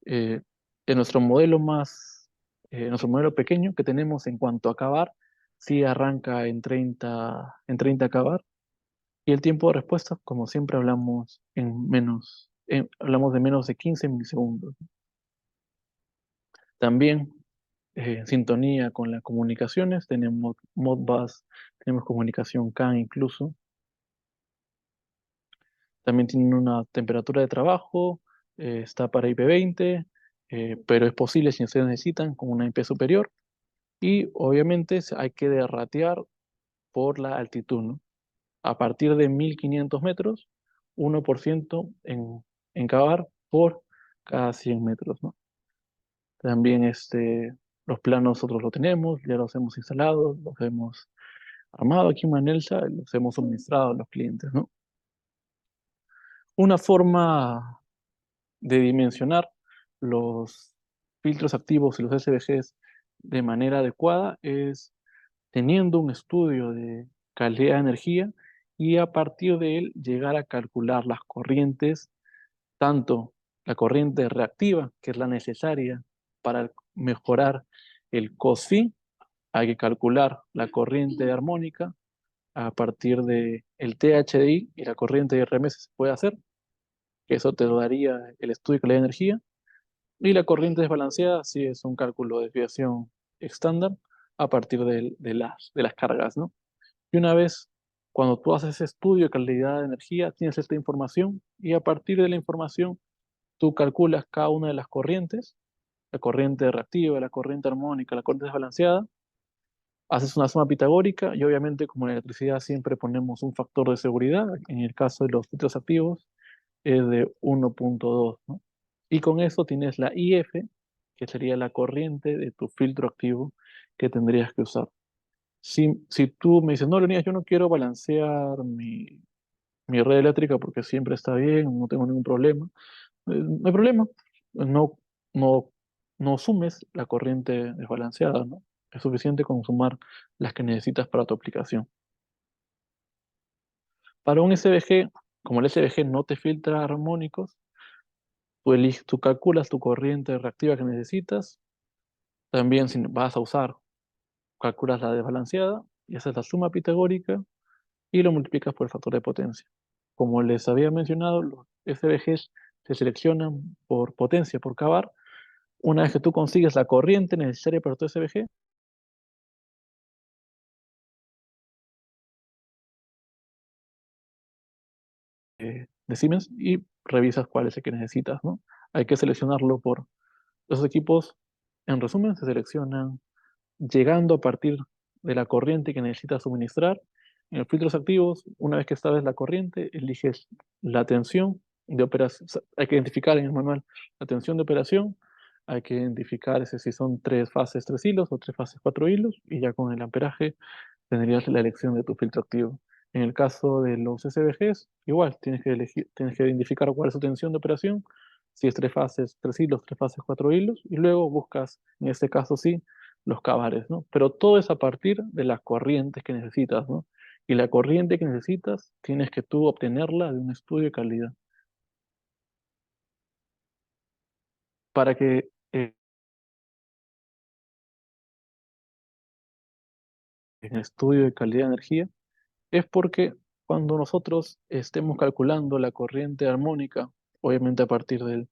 Eh, en nuestro modelo pequeño que tenemos en cuanto a acabar, sí arranca en 30 acabar. Y el tiempo de respuesta, como siempre hablamos de menos de 15 milisegundos. También en sintonía con las comunicaciones, tenemos Modbus, tenemos comunicación CAN incluso. También tienen una temperatura de trabajo, está para IP20, pero es posible si ustedes necesitan con una IP superior. Y obviamente hay que derratear por la altitud, ¿no? A partir de 1500 metros, 1% en cavar por cada 100 metros, ¿no? También los planos nosotros los tenemos, ya los hemos instalado, los hemos armado aquí en Manelsa, los hemos suministrado a los clientes, ¿no? Una forma de dimensionar los filtros activos y los SVGs de manera adecuada es teniendo un estudio de calidad de energía y a partir de él llegar a calcular las corrientes, tanto la corriente reactiva, que es la necesaria para mejorar el COSFI, hay que calcular la corriente armónica a partir de el THDI y la corriente de RMS se puede hacer, que eso te daría el estudio de calidad de energía, y la corriente desbalanceada sí es un cálculo de desviación estándar a partir de las cargas, ¿no? Y una vez, cuando tú haces ese estudio de calidad de energía, tienes esta información y a partir de la información tú calculas cada una de las corrientes, la corriente reactiva, la corriente armónica, la corriente desbalanceada, haces una suma pitagórica y obviamente como en electricidad siempre ponemos un factor de seguridad, en el caso de los filtros activos es de 1.2, ¿no? Y con eso tienes la IF, que sería la corriente de tu filtro activo que tendrías que usar. Si tú me dices, no, Leonidas, yo no quiero balancear mi red eléctrica porque siempre está bien, no tengo ningún problema, no hay problema. No, no, no sumes la corriente desbalanceada, ¿no? Es suficiente con sumar las que necesitas para tu aplicación. Para un SVG, como el SVG no te filtra armónicos, tú calculas tu corriente reactiva que necesitas. También si vas a usar, calculas la desbalanceada y haces la suma pitagórica y lo multiplicas por el factor de potencia. Como les había mencionado, los SVGs se seleccionan por potencia, por kVAR. Una vez que tú consigues la corriente necesaria para tu SVG, de Siemens y revisas cuál es el que necesitas, ¿no? Hay que seleccionarlo por esos equipos. En resumen, se seleccionan llegando a partir de la corriente que necesitas suministrar. En los filtros activos, una vez que sabes la corriente, eliges la tensión de operación. Hay que identificar en el manual la tensión de operación. Hay que identificar si son 3 fases, 3 hilos o 3 fases, 4 hilos. Y ya con el amperaje tendrías la elección de tu filtro activo. En el caso de los SVGs, igual, tienes que identificar cuál es su tensión de operación, si es 3 fases, 3 hilos, 3 fases, 4 hilos, y luego buscas, en este caso sí, los cabares, ¿no? Pero todo es a partir de las corrientes que necesitas, ¿no? Y la corriente que necesitas tienes que tú obtenerla de un estudio de calidad. para que en el estudio de calidad de energía es porque cuando nosotros estemos calculando la corriente armónica, obviamente a partir del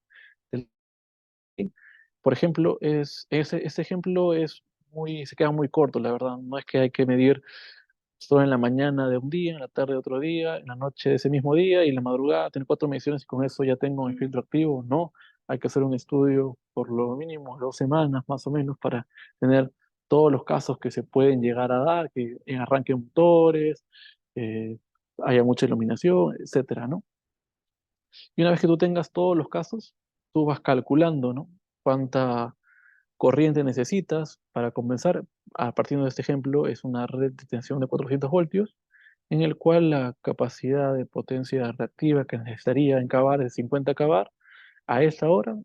por ejemplo, ese ejemplo se queda muy corto, la verdad. No es que hay que medir solo en la mañana de un día, en la tarde de otro día, en la noche de ese mismo día y en la madrugada tener 4 mediciones y con eso ya tengo mi filtro activo. No, hay que hacer un estudio por lo mínimo 2 semanas más o menos para tener todos los casos que se pueden llegar a dar, que en arranque motores, eh, haya mucha iluminación, etcétera, ¿no? Y una vez que tú tengas todos los casos, tú vas calculando, ¿no? Cuánta corriente necesitas para compensar. A partir de este ejemplo, es una red de tensión de 400 voltios, en el cual la capacidad de potencia reactiva que necesitaría en kVAR es 50 kVAR a esta hora.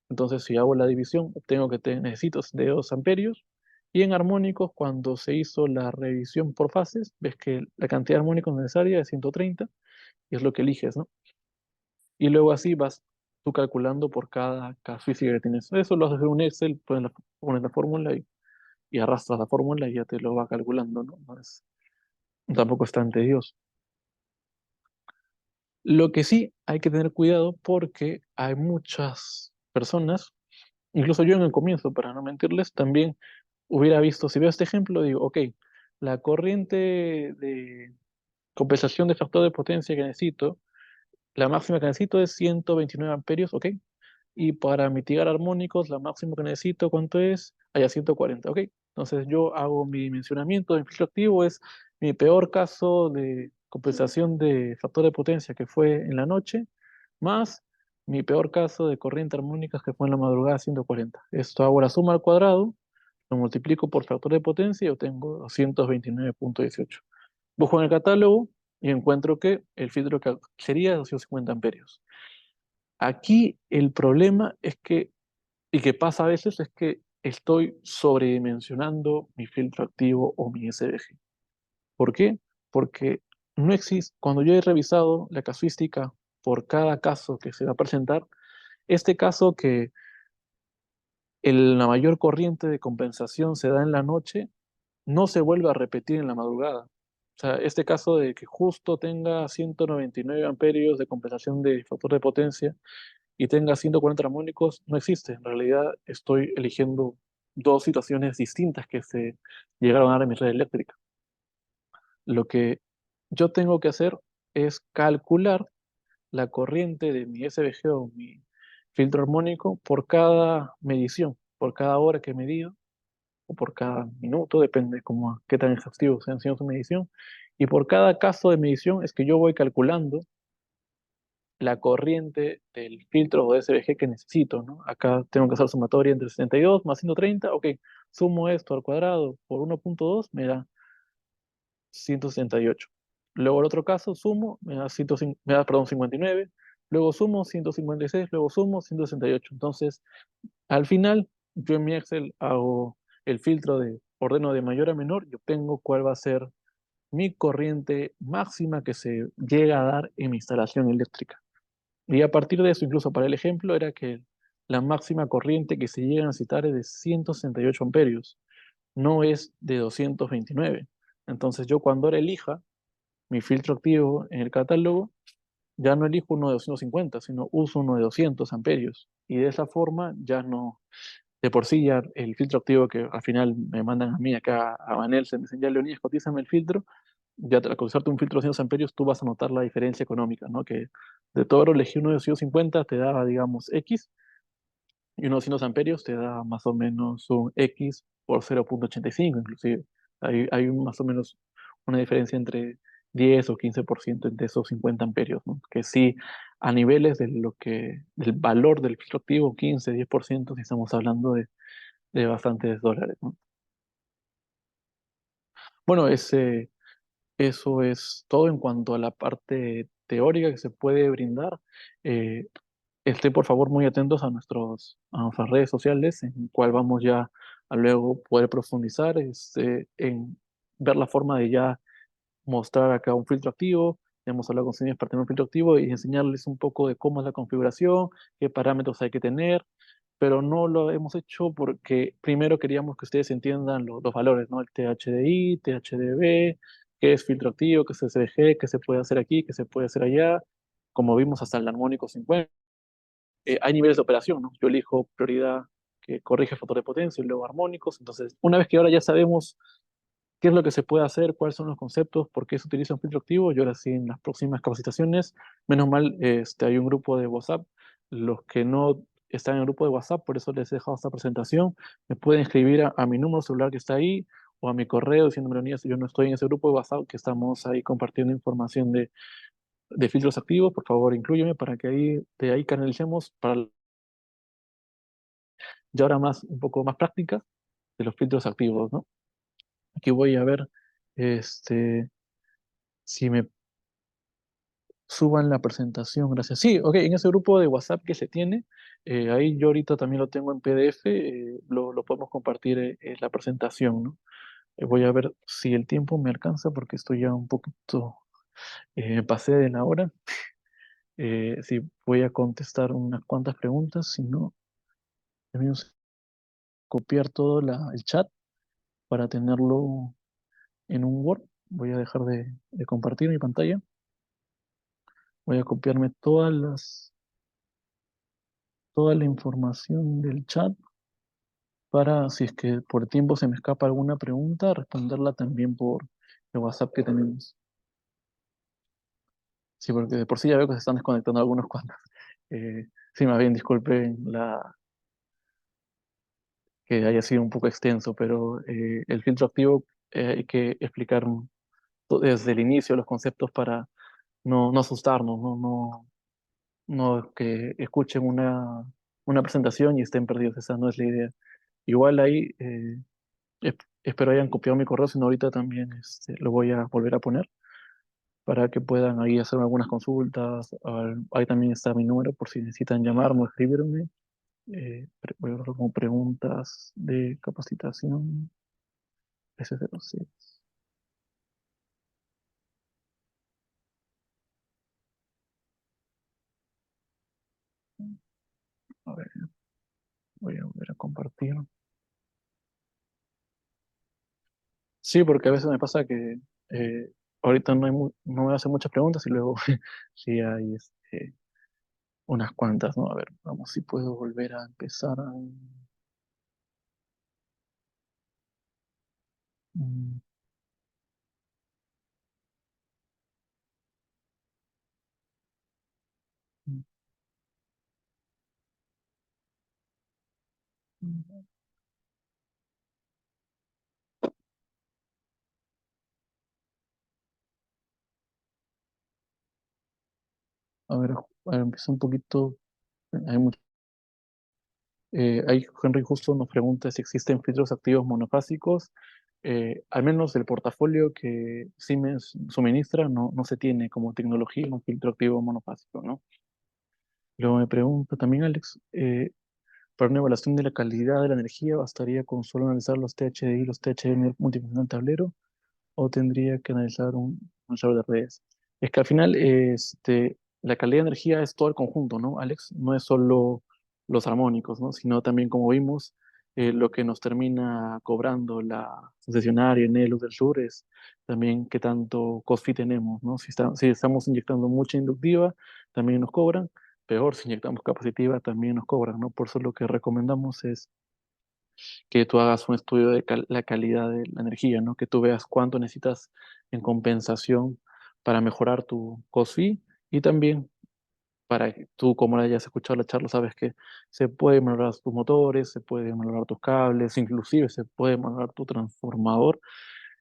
Entonces, si hago la división, obtengo que necesito de 2 amperios. Y en armónicos, cuando se hizo la revisión por fases, ves que la cantidad de armónicos necesaria es 130 y es lo que eliges, ¿no? Y luego así vas tú calculando por cada casuística que tienes. Eso lo haces en un Excel, pones la fórmula y arrastras la fórmula y ya te lo va calculando, ¿no? Tampoco es tan tedioso. Lo que sí hay que tener cuidado porque hay muchas personas, incluso yo en el comienzo, para no mentirles, también hubiera visto, si veo este ejemplo, digo, ok, la corriente de compensación de factor de potencia que necesito, la máxima que necesito es 129 amperios, ok. Y para mitigar armónicos, la máxima que necesito, ¿cuánto es? Allá 140, ¿ok? Entonces yo hago mi dimensionamiento de filtro activo, es mi peor caso de compensación de factor de potencia que fue en la noche, más mi peor caso de corriente armónica que fue en la madrugada 140. Esto hago la suma al cuadrado, lo multiplico por factor de potencia y obtengo 229,18. Busco en el catálogo y encuentro que el filtro que sería 250 amperios. Aquí el problema es que, y que pasa a veces, es que estoy sobredimensionando mi filtro activo o mi SVG. ¿Por qué? Porque no existe, cuando yo he revisado la casuística por cada caso que se va a presentar, este caso que la mayor corriente de compensación se da en la noche, no se vuelve a repetir en la madrugada. O sea, este caso de que justo tenga 199 amperios de compensación de factor de potencia y tenga 140 armónicos, no existe. En realidad estoy eligiendo dos situaciones distintas que se llegaron a dar en mi red eléctrica. Lo que yo tengo que hacer es calcular la corriente de mi SVG o mi filtro armónico por cada medición, por cada hora que he medido o por cada minuto, depende como qué tan exhaustivo sea sido su medición. Y por cada caso de medición es que yo voy calculando la corriente del filtro o SVG que necesito, ¿no? Acá tengo que hacer sumatoria entre 72 más 130, ok, sumo esto al cuadrado por 1,2 me da 168. Luego el otro caso sumo, perdón, 59, luego sumo 156, luego sumo 168. Entonces, al final, yo en mi Excel hago el filtro de ordeno de mayor a menor y obtengo cuál va a ser mi corriente máxima que se llega a dar en mi instalación eléctrica. Y a partir de eso, incluso para el ejemplo, era que la máxima corriente que se llega a necesitar es de 168 amperios, no es de 229. Entonces yo cuando ahora elija mi filtro activo en el catálogo, ya no elijo uno de 250, sino uso uno de 200 amperios. Y de esa forma ya no, de por sí ya el filtro activo que al final me mandan a mí acá a Banel, se me dicen, ya Leonidas, cotízame el filtro, ya al usarte un filtro de 200 amperios tú vas a notar la diferencia económica, ¿no? Que de todo oro elegí uno de 250 te da, digamos, X, y uno de 200 amperios te da más o menos un X por 0,85 inclusive. Hay más o menos una diferencia entre 10 o 15% entre esos 50 amperios, ¿no? Que sí, a niveles del valor del filtro activo, 15, 10%, si estamos hablando de bastantes dólares, ¿no? Bueno, eso es todo en cuanto a la parte teórica que se puede brindar. Eh, Estén por favor muy atentos a nuestras redes sociales, en cual vamos ya a luego poder profundizar en ver la forma de ya mostrar acá un filtro activo. Hemos hablado con señores para tener un filtro activo y enseñarles un poco de cómo es la configuración, qué parámetros hay que tener pero no lo hemos hecho porque primero queríamos que ustedes entiendan los valores, ¿no? El THDI, THDB, qué es filtro activo, qué es SVG, qué se puede hacer aquí, qué se puede hacer allá, como vimos hasta el armónico 50. Hay niveles de operación, ¿no? Yo elijo prioridad que corrige factor de potencia y luego armónicos. Entonces, una vez que ahora ya sabemos qué es lo que se puede hacer, cuáles son los conceptos, por qué se utiliza un filtro activo, yo ahora sí en las próximas capacitaciones, menos mal, hay un grupo de WhatsApp. Los que no están en el grupo de WhatsApp, por eso les he dejado esta presentación, me pueden escribir a mi número celular que está ahí o a mi correo diciéndome, "Leonidas, yo no estoy en ese grupo de WhatsApp que estamos ahí compartiendo información de filtros activos, por favor inclúyeme para que ahí, de ahí canalicemos para ya ahora más, un poco más prácticas de los filtros activos, ¿no? Aquí voy a ver este, si me suban la presentación, gracias. Sí, ok, en ese grupo de WhatsApp que se tiene, ahí yo ahorita también lo tengo en PDF, lo podemos compartir la presentación, ¿no? Voy a ver si el tiempo me alcanza porque estoy ya un poquito, pasé de la hora. Si voy a contestar unas cuantas preguntas, si no, también copiar todo el chat para tenerlo en un Word. Voy a dejar de compartir mi pantalla. Voy a copiarme toda la información del chat para, si es que por tiempo se me escapa alguna pregunta, responderla también por el WhatsApp que tenemos. Sí, porque de por sí ya veo que se están desconectando algunos cuantos. Sí, más bien disculpen que haya sido un poco extenso, pero el filtro activo, hay que explicar desde el inicio los conceptos para no asustarnos, no que escuchen una presentación y estén perdidos. Esa no es la idea. Igual ahí, espero hayan copiado mi correo, sino ahorita también lo voy a volver a poner para que puedan ahí hacer algunas consultas. Ahí también está mi número por si necesitan llamarme o escribirme. Voy a ver como preguntas de capacitación. S06. A ver, voy a volver a compartir. Sí, porque a veces me pasa que ahorita no me hacen muchas preguntas y luego sí hay unas cuantas, ¿no? A ver, vamos si puedo volver a empezar mm, mm, mm. A ver, empieza un poquito. Hay mucho. Ahí Henry justo nos pregunta si existen filtros activos monofásicos. Al menos el portafolio que Siemens suministra no se tiene como tecnología un filtro activo monofásico, ¿no? Luego me pregunta también Alex, para una evaluación de la calidad de la energía, ¿bastaría con solo analizar los THD y los THM multiplicación del tablero? ¿O tendría que analizar un server de redes? Es que al final, la calidad de energía es todo el conjunto, ¿no, Alex? No es solo los armónicos, ¿no? Sino también, como vimos, lo que nos termina cobrando la concesionaria en Luz del Sur es también qué tanto cost-fee tenemos, ¿no? Si estamos inyectando mucha inductiva, también nos cobran. Peor, si inyectamos capacitiva, también nos cobran, ¿no? Por eso lo que recomendamos es que tú hagas un estudio de la calidad de la energía, ¿no? Que tú veas cuánto necesitas en compensación para mejorar tu cost-fee y también para que tú, como ya hayas escuchado la charla, sabes que se puede mejorar tus motores, se puede mejorar tus cables, inclusive se puede mejorar tu transformador.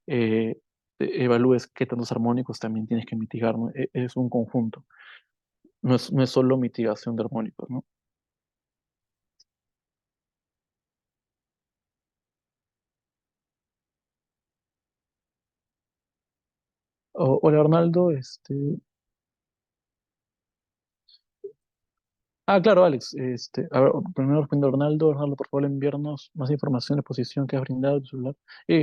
eh, Evalúes qué tantos armónicos también tienes que mitigar, ¿no? Es un conjunto, no es solo mitigación de armónicos, ¿no? Hola Arnaldo, claro, Alex. A ver, primero responde Arnaldo. Arnaldo, por favor, enviarnos más información de exposición que has brindado en tu celular.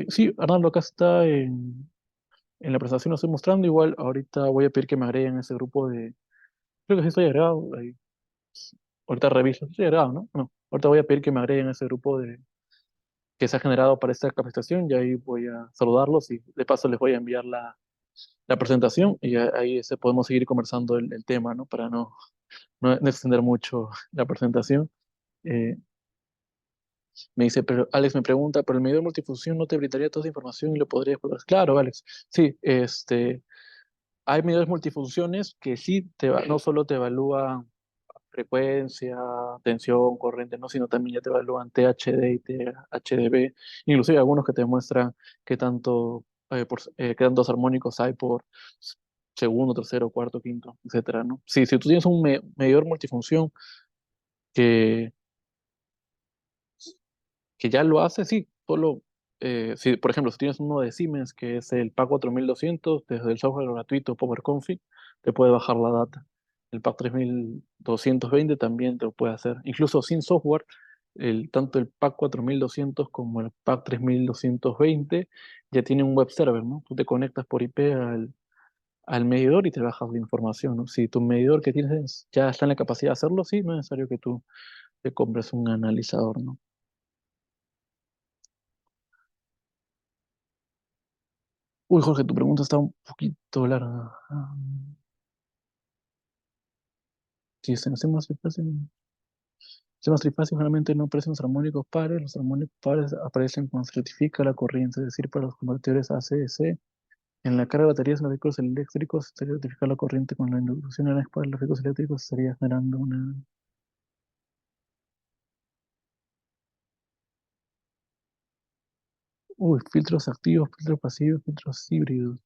Sí, Arnaldo, acá está en la presentación, lo estoy mostrando. Igual, ahorita voy a pedir que me agreguen a ese grupo de. Creo que sí estoy agregado. Ahí. ahorita reviso. Sí, agregado, ¿no? No, ahorita voy a pedir que me agreguen a ese grupo que se ha generado para esta capacitación y ahí voy a saludarlos y de paso les voy a enviar la presentación y ahí podemos seguir conversando el tema, ¿no? Para no extender mucho la presentación. Eh, Me dice, pero Alex me pregunta, ¿pero el medidor multifunción no te brindaría toda esa información y lo podrías probar? Claro, Alex. Sí, hay medidores multifunciones que sí no solo te evalúan frecuencia, tensión, corriente, ¿no? Sino también ya te evalúan THD y THDB, inclusive algunos que te muestran qué tantos armónicos hay por segundo, tercero, cuarto, quinto, etcétera, ¿no? Sí, si tú tienes un medidor multifunción que que ya lo hace, sí, solo, si, por ejemplo, si tienes uno de Siemens, que es el PAC 4200 desde el software gratuito PowerConfig, te puede bajar la data. El PAC 3220 también te lo puede hacer. Incluso sin software, tanto el PAC 4200 como el PAC 3220 ya tienen un web server, ¿no? Tú te conectas por IP al medidor y te bajas la información, ¿no? Si tu medidor que tienes ya está en la capacidad de hacerlo, sí, no es necesario que tú te compres un analizador, ¿no? Uy, Jorge, tu pregunta está un poquito larga. Si se hacemos sistemas trifásicos generalmente no aparecen los armónicos pares. Los armónicos pares aparecen cuando se rectifica la corriente, es decir, para los convertidores AC/DC. En la carga de baterías en los vehículos eléctricos, se rectifica la corriente con la inducción en la para los vehículos eléctricos, estaría generando una... Uy, filtros activos, filtros pasivos, filtros híbridos.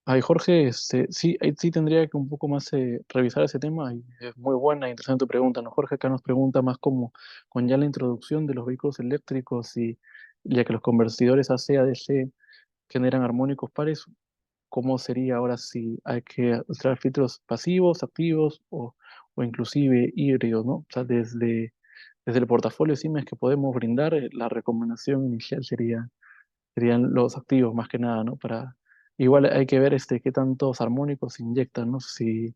Ay, Jorge, sí, ahí sí tendría que un poco más revisar ese tema. Y es muy buena e interesante tu pregunta, ¿no? Jorge acá nos pregunta más como con ya la introducción de los vehículos eléctricos y ya que los convertidores AC a DC generan armónicos pares, ¿cómo sería ahora si hay que usar filtros pasivos, activos o inclusive híbridos, ¿no? O sea, desde el portafolio Siemens que podemos brindar, la recomendación inicial serían los activos más que nada, ¿no? Igual hay que ver qué tantos armónicos se inyectan, ¿no? Si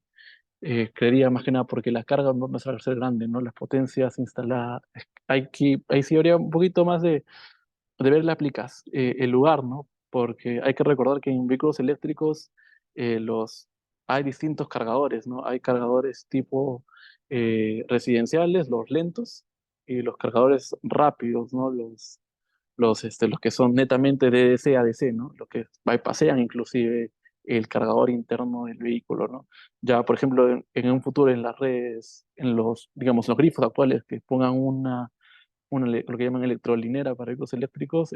creería más que nada porque la carga no va a ser grande, ¿no? Las potencias instaladas, ahí sí habría un poquito más de ver el lugar, ¿no? Porque hay que recordar que en vehículos eléctricos hay distintos cargadores, ¿no? Hay cargadores tipo residenciales, los lentos, y los cargadores rápidos, ¿no? Los que son netamente de DC a DC, ¿no? Los que bypassean inclusive el cargador interno del vehículo, ¿no? Ya, por ejemplo, en un futuro en las redes, digamos, los grifos actuales que pongan lo que llaman electrolinera para vehículos eléctricos,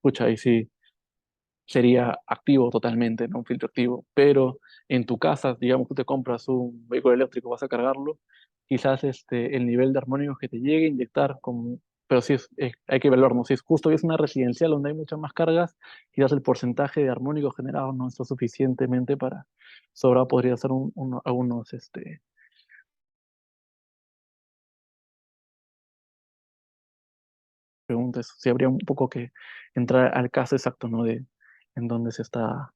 pucha, ahí sí sería activo totalmente, ¿no? Un filtro activo. Pero en tu casa, digamos, tú te compras un vehículo eléctrico, vas a cargarlo, quizás el nivel de armónicos que te llegue a inyectar, pero sí hay que evaluarlo. Si es justo y es una residencial donde hay muchas más cargas, quizás el porcentaje de armónicos generados no está suficientemente para sobra podría ser algunos preguntas. Si habría un poco que entrar al caso exacto, ¿no? De en dónde se está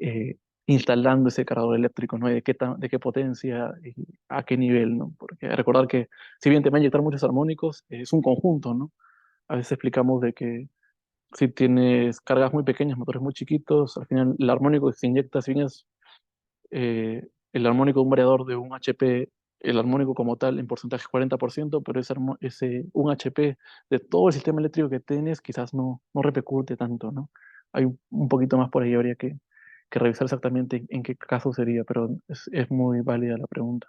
eh, instalando ese cargador eléctrico, ¿no? Y de qué potencia y a qué nivel, ¿no? Porque recordar que si bien te va a inyectar muchos armónicos, es un conjunto, ¿no? A veces explicamos de que si tienes cargas muy pequeñas, motores muy chiquitos, al final el armónico que se inyecta, si bien es el armónico de un variador de un HP, el armónico como tal en porcentaje es 40%, pero ese un HP de todo el sistema eléctrico que tienes quizás no repercute tanto, ¿no? Hay un poquito más por ahí, habría que revisar exactamente en qué caso sería, pero es muy válida la pregunta.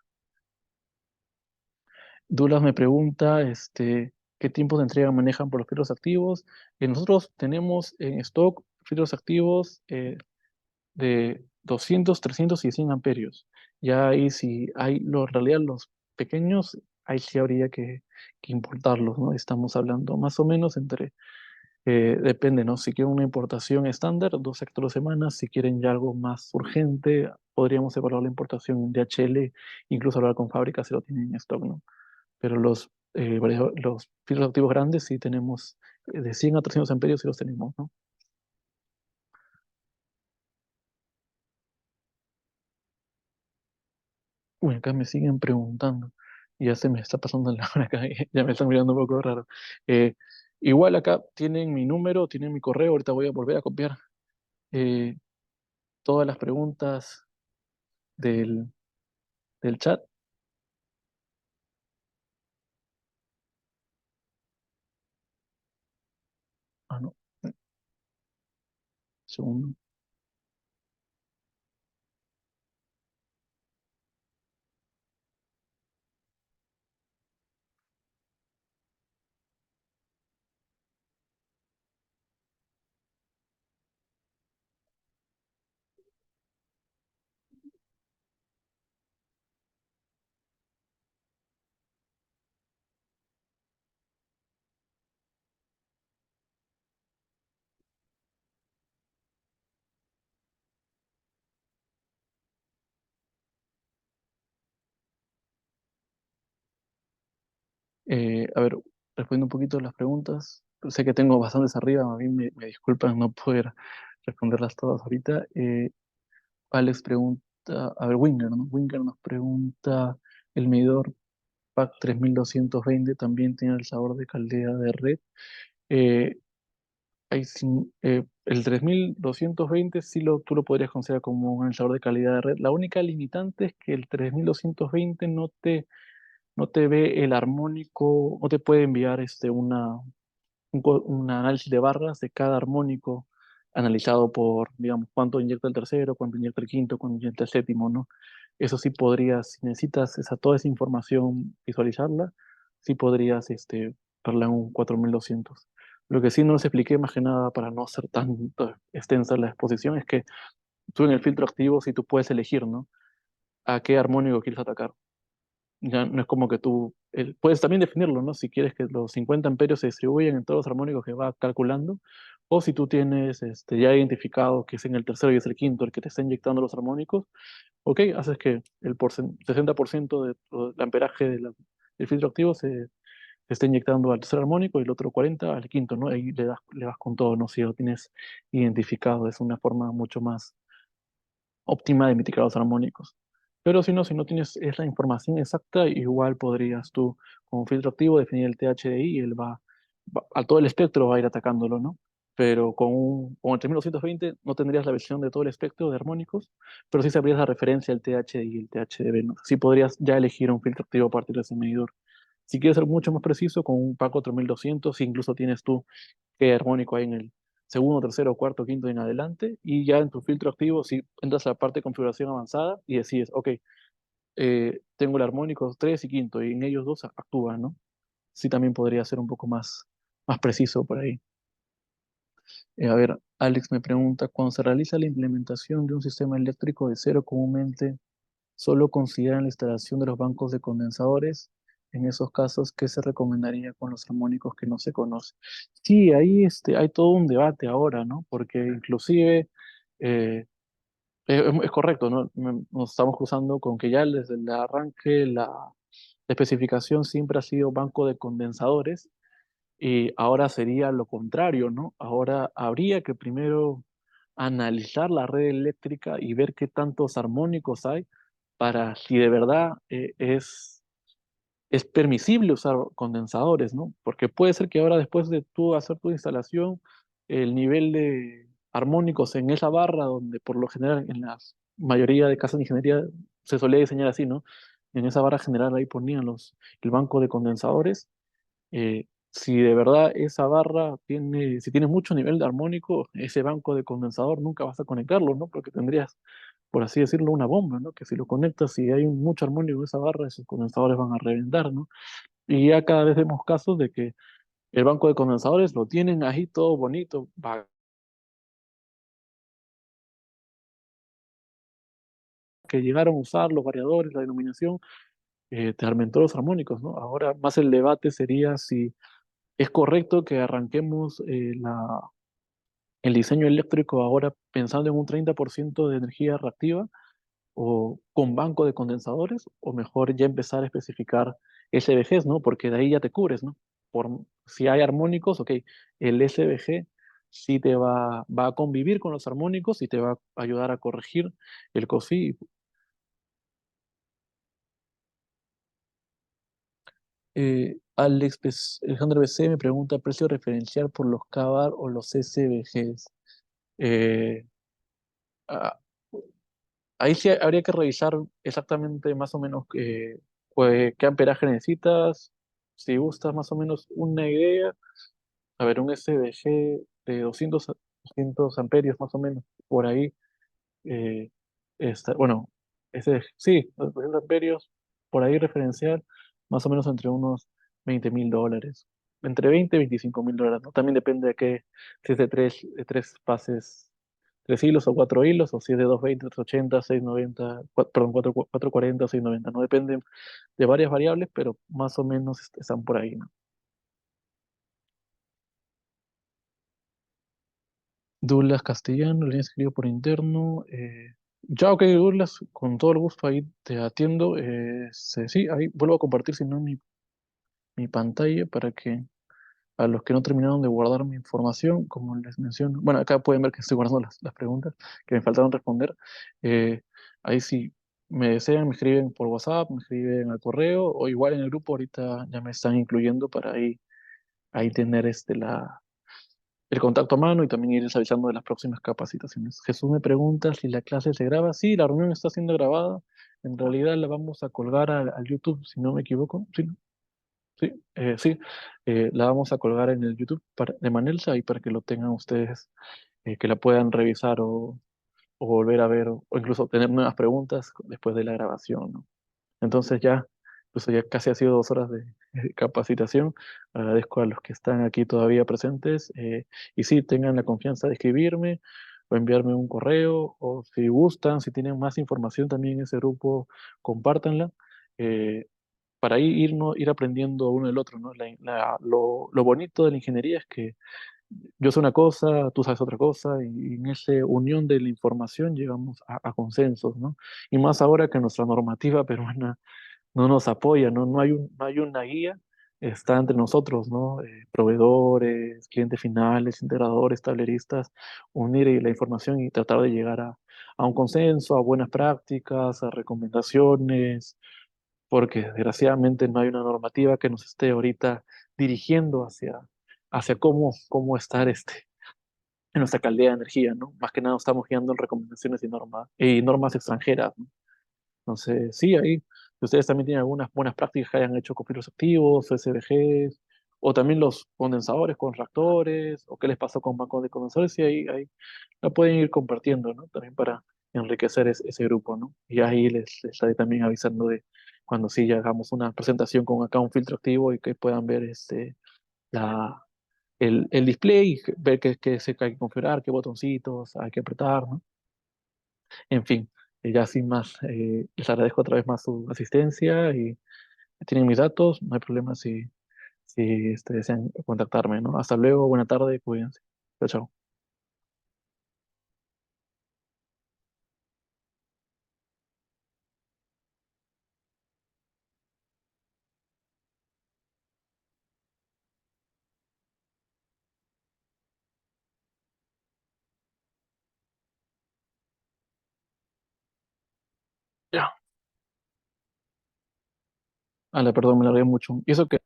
Dulas me pregunta, ¿qué tiempos de entrega manejan por los filtros activos? Nosotros tenemos en stock filtros activos de 200, 300 y 100 amperios. Ya ahí si hay, en realidad los pequeños, ahí sí habría que importarlos, ¿no? Estamos hablando más o menos depende, ¿no? Si quieren una importación estándar, 2 hectorossemanas. Si quieren ya algo más urgente, podríamos evaluar la importación en DHL, incluso hablar con fábricas si lo tienen en stock, ¿no? Pero los filtros activos grandes sí tenemos, de 100 a 300 amperios sí los tenemos, ¿no? 100 a 300 amperios sí los tenemos, no. 100 a 300 amperios sí los tenemos, no. Pero los filtros activos grandes sí tenemos de 100 a 300 amperios sí los tenemos, no. Pero los filtros activos grandes sí tenemos, de 100 a 300 amperios sí los tenemos, ¿no? Uy, acá me siguen preguntando. Y ya se me está pasando la hora acá. Ya me están mirando un poco raro. Eh, igual acá tienen mi número, tienen mi correo. Ahorita voy a volver a copiar eh, todas las preguntas del, del chat. Ah, no. Segundo. A ver, respondiendo un poquito a las preguntas. Sé que tengo bastantes arriba. A mí me disculpan no poder responderlas todas ahorita. Alex pregunta, a ver, Winger, ¿no? Winger nos pregunta, ¿el medidor PAC 3220 también tiene el sabor de caldera de red? Eh, el 3220 sí tú lo podrías considerar como un analizador de calidad de red. La única limitante es que el 3220 no te ve el armónico, no te puede enviar un análisis de barras de cada armónico analizado por, digamos, cuánto inyecta el tercero, cuánto inyecta el quinto, cuánto inyecta el séptimo, ¿no? Eso sí podrías, si necesitas toda esa información, visualizarla, sí podrías verla en un 4200. Lo que sí no les expliqué más que nada para no hacer tan extensa la exposición es que tú en el filtro activo sí tú puedes elegir, ¿no? A qué armónico quieres atacar. Ya no es como que tú puedes también definirlo, ¿no? Si quieres que los 50 amperios se distribuyan en todos los armónicos que va calculando, o si tú tienes ya identificado que es en el tercero y es el quinto el que te está inyectando los armónicos, ok, haces que el 60% del amperaje del filtro activo se esté inyectando al tercer armónico y el otro 40 al quinto, ¿no? Ahí le das con todo, ¿no? Si lo tienes identificado, es una forma mucho más óptima de mitigar los armónicos. Pero si no tienes esa información exacta, igual podrías tú, con un filtro activo, definir el THDI y él a todo el espectro va a ir atacándolo, ¿no? Pero con el 3220 no tendrías la visión de todo el espectro de armónicos, pero sí sabrías la referencia al THDI y el THDB, ¿no? Sí podrías ya elegir un filtro activo a partir de ese medidor. Si quieres ser mucho más preciso, con un PAC 4200, incluso tienes tú qué armónico hay en el segundo, tercero, cuarto, quinto y en adelante. Y ya en tu filtro activo, si entras a la parte de configuración avanzada y decides, ok, tengo el armónico 3 y quinto, y en ellos dos actúa, ¿no? Sí, también podría ser un poco más preciso por ahí. A ver, Alex me pregunta, cuando se realiza la implementación de un sistema eléctrico de cero comúnmente, ¿solo consideran la instalación de los bancos de condensadores? En esos casos, ¿qué se recomendaría con los armónicos que no se conocen? Sí, ahí hay todo un debate ahora, ¿no? Porque inclusive es correcto, ¿no? Nos estamos cruzando con que ya desde el arranque la especificación siempre ha sido banco de condensadores y ahora sería lo contrario, ¿no? Ahora habría que primero analizar la red eléctrica y ver qué tantos armónicos hay para si de verdad es permisible usar condensadores, ¿no? Porque puede ser que ahora después de tú hacer tu instalación, el nivel de armónicos en esa barra, donde por lo general en la mayoría de casas de ingeniería se solía diseñar así, ¿no? En esa barra general ahí ponían el banco de condensadores. Si de verdad esa barra si tiene mucho nivel de armónico, ese banco de condensador nunca vas a conectarlo, ¿no? Porque tendrías, por así decirlo, una bomba, ¿no? Que si lo conectas y hay mucho armónico en esa barra, esos condensadores van a reventar, ¿no? Y ya cada vez vemos casos de que el banco de condensadores lo tienen ahí todo bonito, que llegaron a usar los variadores, la denominación, te aumentó los armónicos, ¿no? Ahora más el debate sería si es correcto que arranquemos el diseño eléctrico ahora pensando en un 30% de energía reactiva o con banco de condensadores, o mejor ya empezar a especificar SVGs, ¿no? Porque de ahí ya te cubres, ¿no? Si hay armónicos, ok, el SVG sí va a convivir con los armónicos y te va a ayudar a corregir el COSI. Alejandro BC me pregunta precio referencial por los CABAR o los SBGs. Eh, ah, Ahí sí habría que revisar exactamente más o menos qué amperaje necesitas. Si gustas más o menos una idea, a ver, un SBG de 200 amperios más o menos, por ahí. eh, bueno, sí, 200 amperios, por ahí referencial, más o menos entre unos $20.000. Entre 20 y $25.000, ¿no? También depende de qué, si es de tres fases, 3 hilos o 4 hilos, o si es de 220, 380, 690, perdón, 440, 690, no depende de varias variables, pero más o menos están por ahí, ¿no? Douglas Castellano, le escribo por interno. Ya, ok, Douglas, con todo el gusto ahí te atiendo. Sí, ahí vuelvo a compartir, si no, mi pantalla para que a los que no terminaron de guardar mi información, como les menciono, bueno, acá pueden ver que estoy guardando las preguntas que me faltaron responder. Eh, Ahí si me desean, me escriben por WhatsApp, me escriben al correo o igual en el grupo, ahorita ya me están incluyendo para ahí tener el contacto a mano y también ir avisando de las próximas capacitaciones. Jesús me pregunta si la clase se graba. Sí, la reunión está siendo grabada. En realidad la vamos a colgar al YouTube, si no me equivoco. Sí, sí, sí. La vamos a colgar en el YouTube de Manelsa y para que lo tengan ustedes, que la puedan revisar o volver a ver o incluso tener nuevas preguntas después de la grabación, ¿no? Entonces ya, pues ya casi ha sido 2 horas de capacitación. Agradezco a los que están aquí todavía presentes, y sí, tengan la confianza de escribirme o enviarme un correo o si gustan, si tienen más información también en ese grupo, compártanla, eh, para ahí ir aprendiendo uno del otro, ¿no? Lo bonito de la ingeniería es que yo sé una cosa, tú sabes otra cosa, y en esa unión de la información llegamos a consensos, ¿no? Y más ahora que nuestra normativa peruana no nos apoya, ¿no? No hay una guía, está entre nosotros, ¿no? Proveedores, clientes finales, integradores, tableristas, unir la información y tratar de llegar a un consenso, a buenas prácticas, a recomendaciones, porque desgraciadamente no hay una normativa que nos esté ahorita dirigiendo hacia cómo estar en nuestra calidad de energía, ¿no? Más que nada estamos guiando en recomendaciones y normas extranjeras, ¿no? Entonces, sí, ahí, si ustedes también tienen algunas buenas prácticas que hayan hecho con filtros activos, o SVGs, o también los condensadores con reactores, o qué les pasó con bancos de condensadores, y ahí la pueden ir compartiendo, ¿no? También para enriquecer ese grupo, ¿no? Y ahí les estaré también avisando de cuando sí ya hagamos una presentación con acá un filtro activo y que puedan ver la, el display, y ver qué se hay que configurar, qué botoncitos hay que apretar, ¿no? En fin, ya sin más, les agradezco otra vez más su asistencia y tienen mis datos, no hay problema si desean contactarme, ¿no? Hasta luego, buena tarde, cuídense. Chao, chao. Ya. Perdón, me largué mucho. Y eso que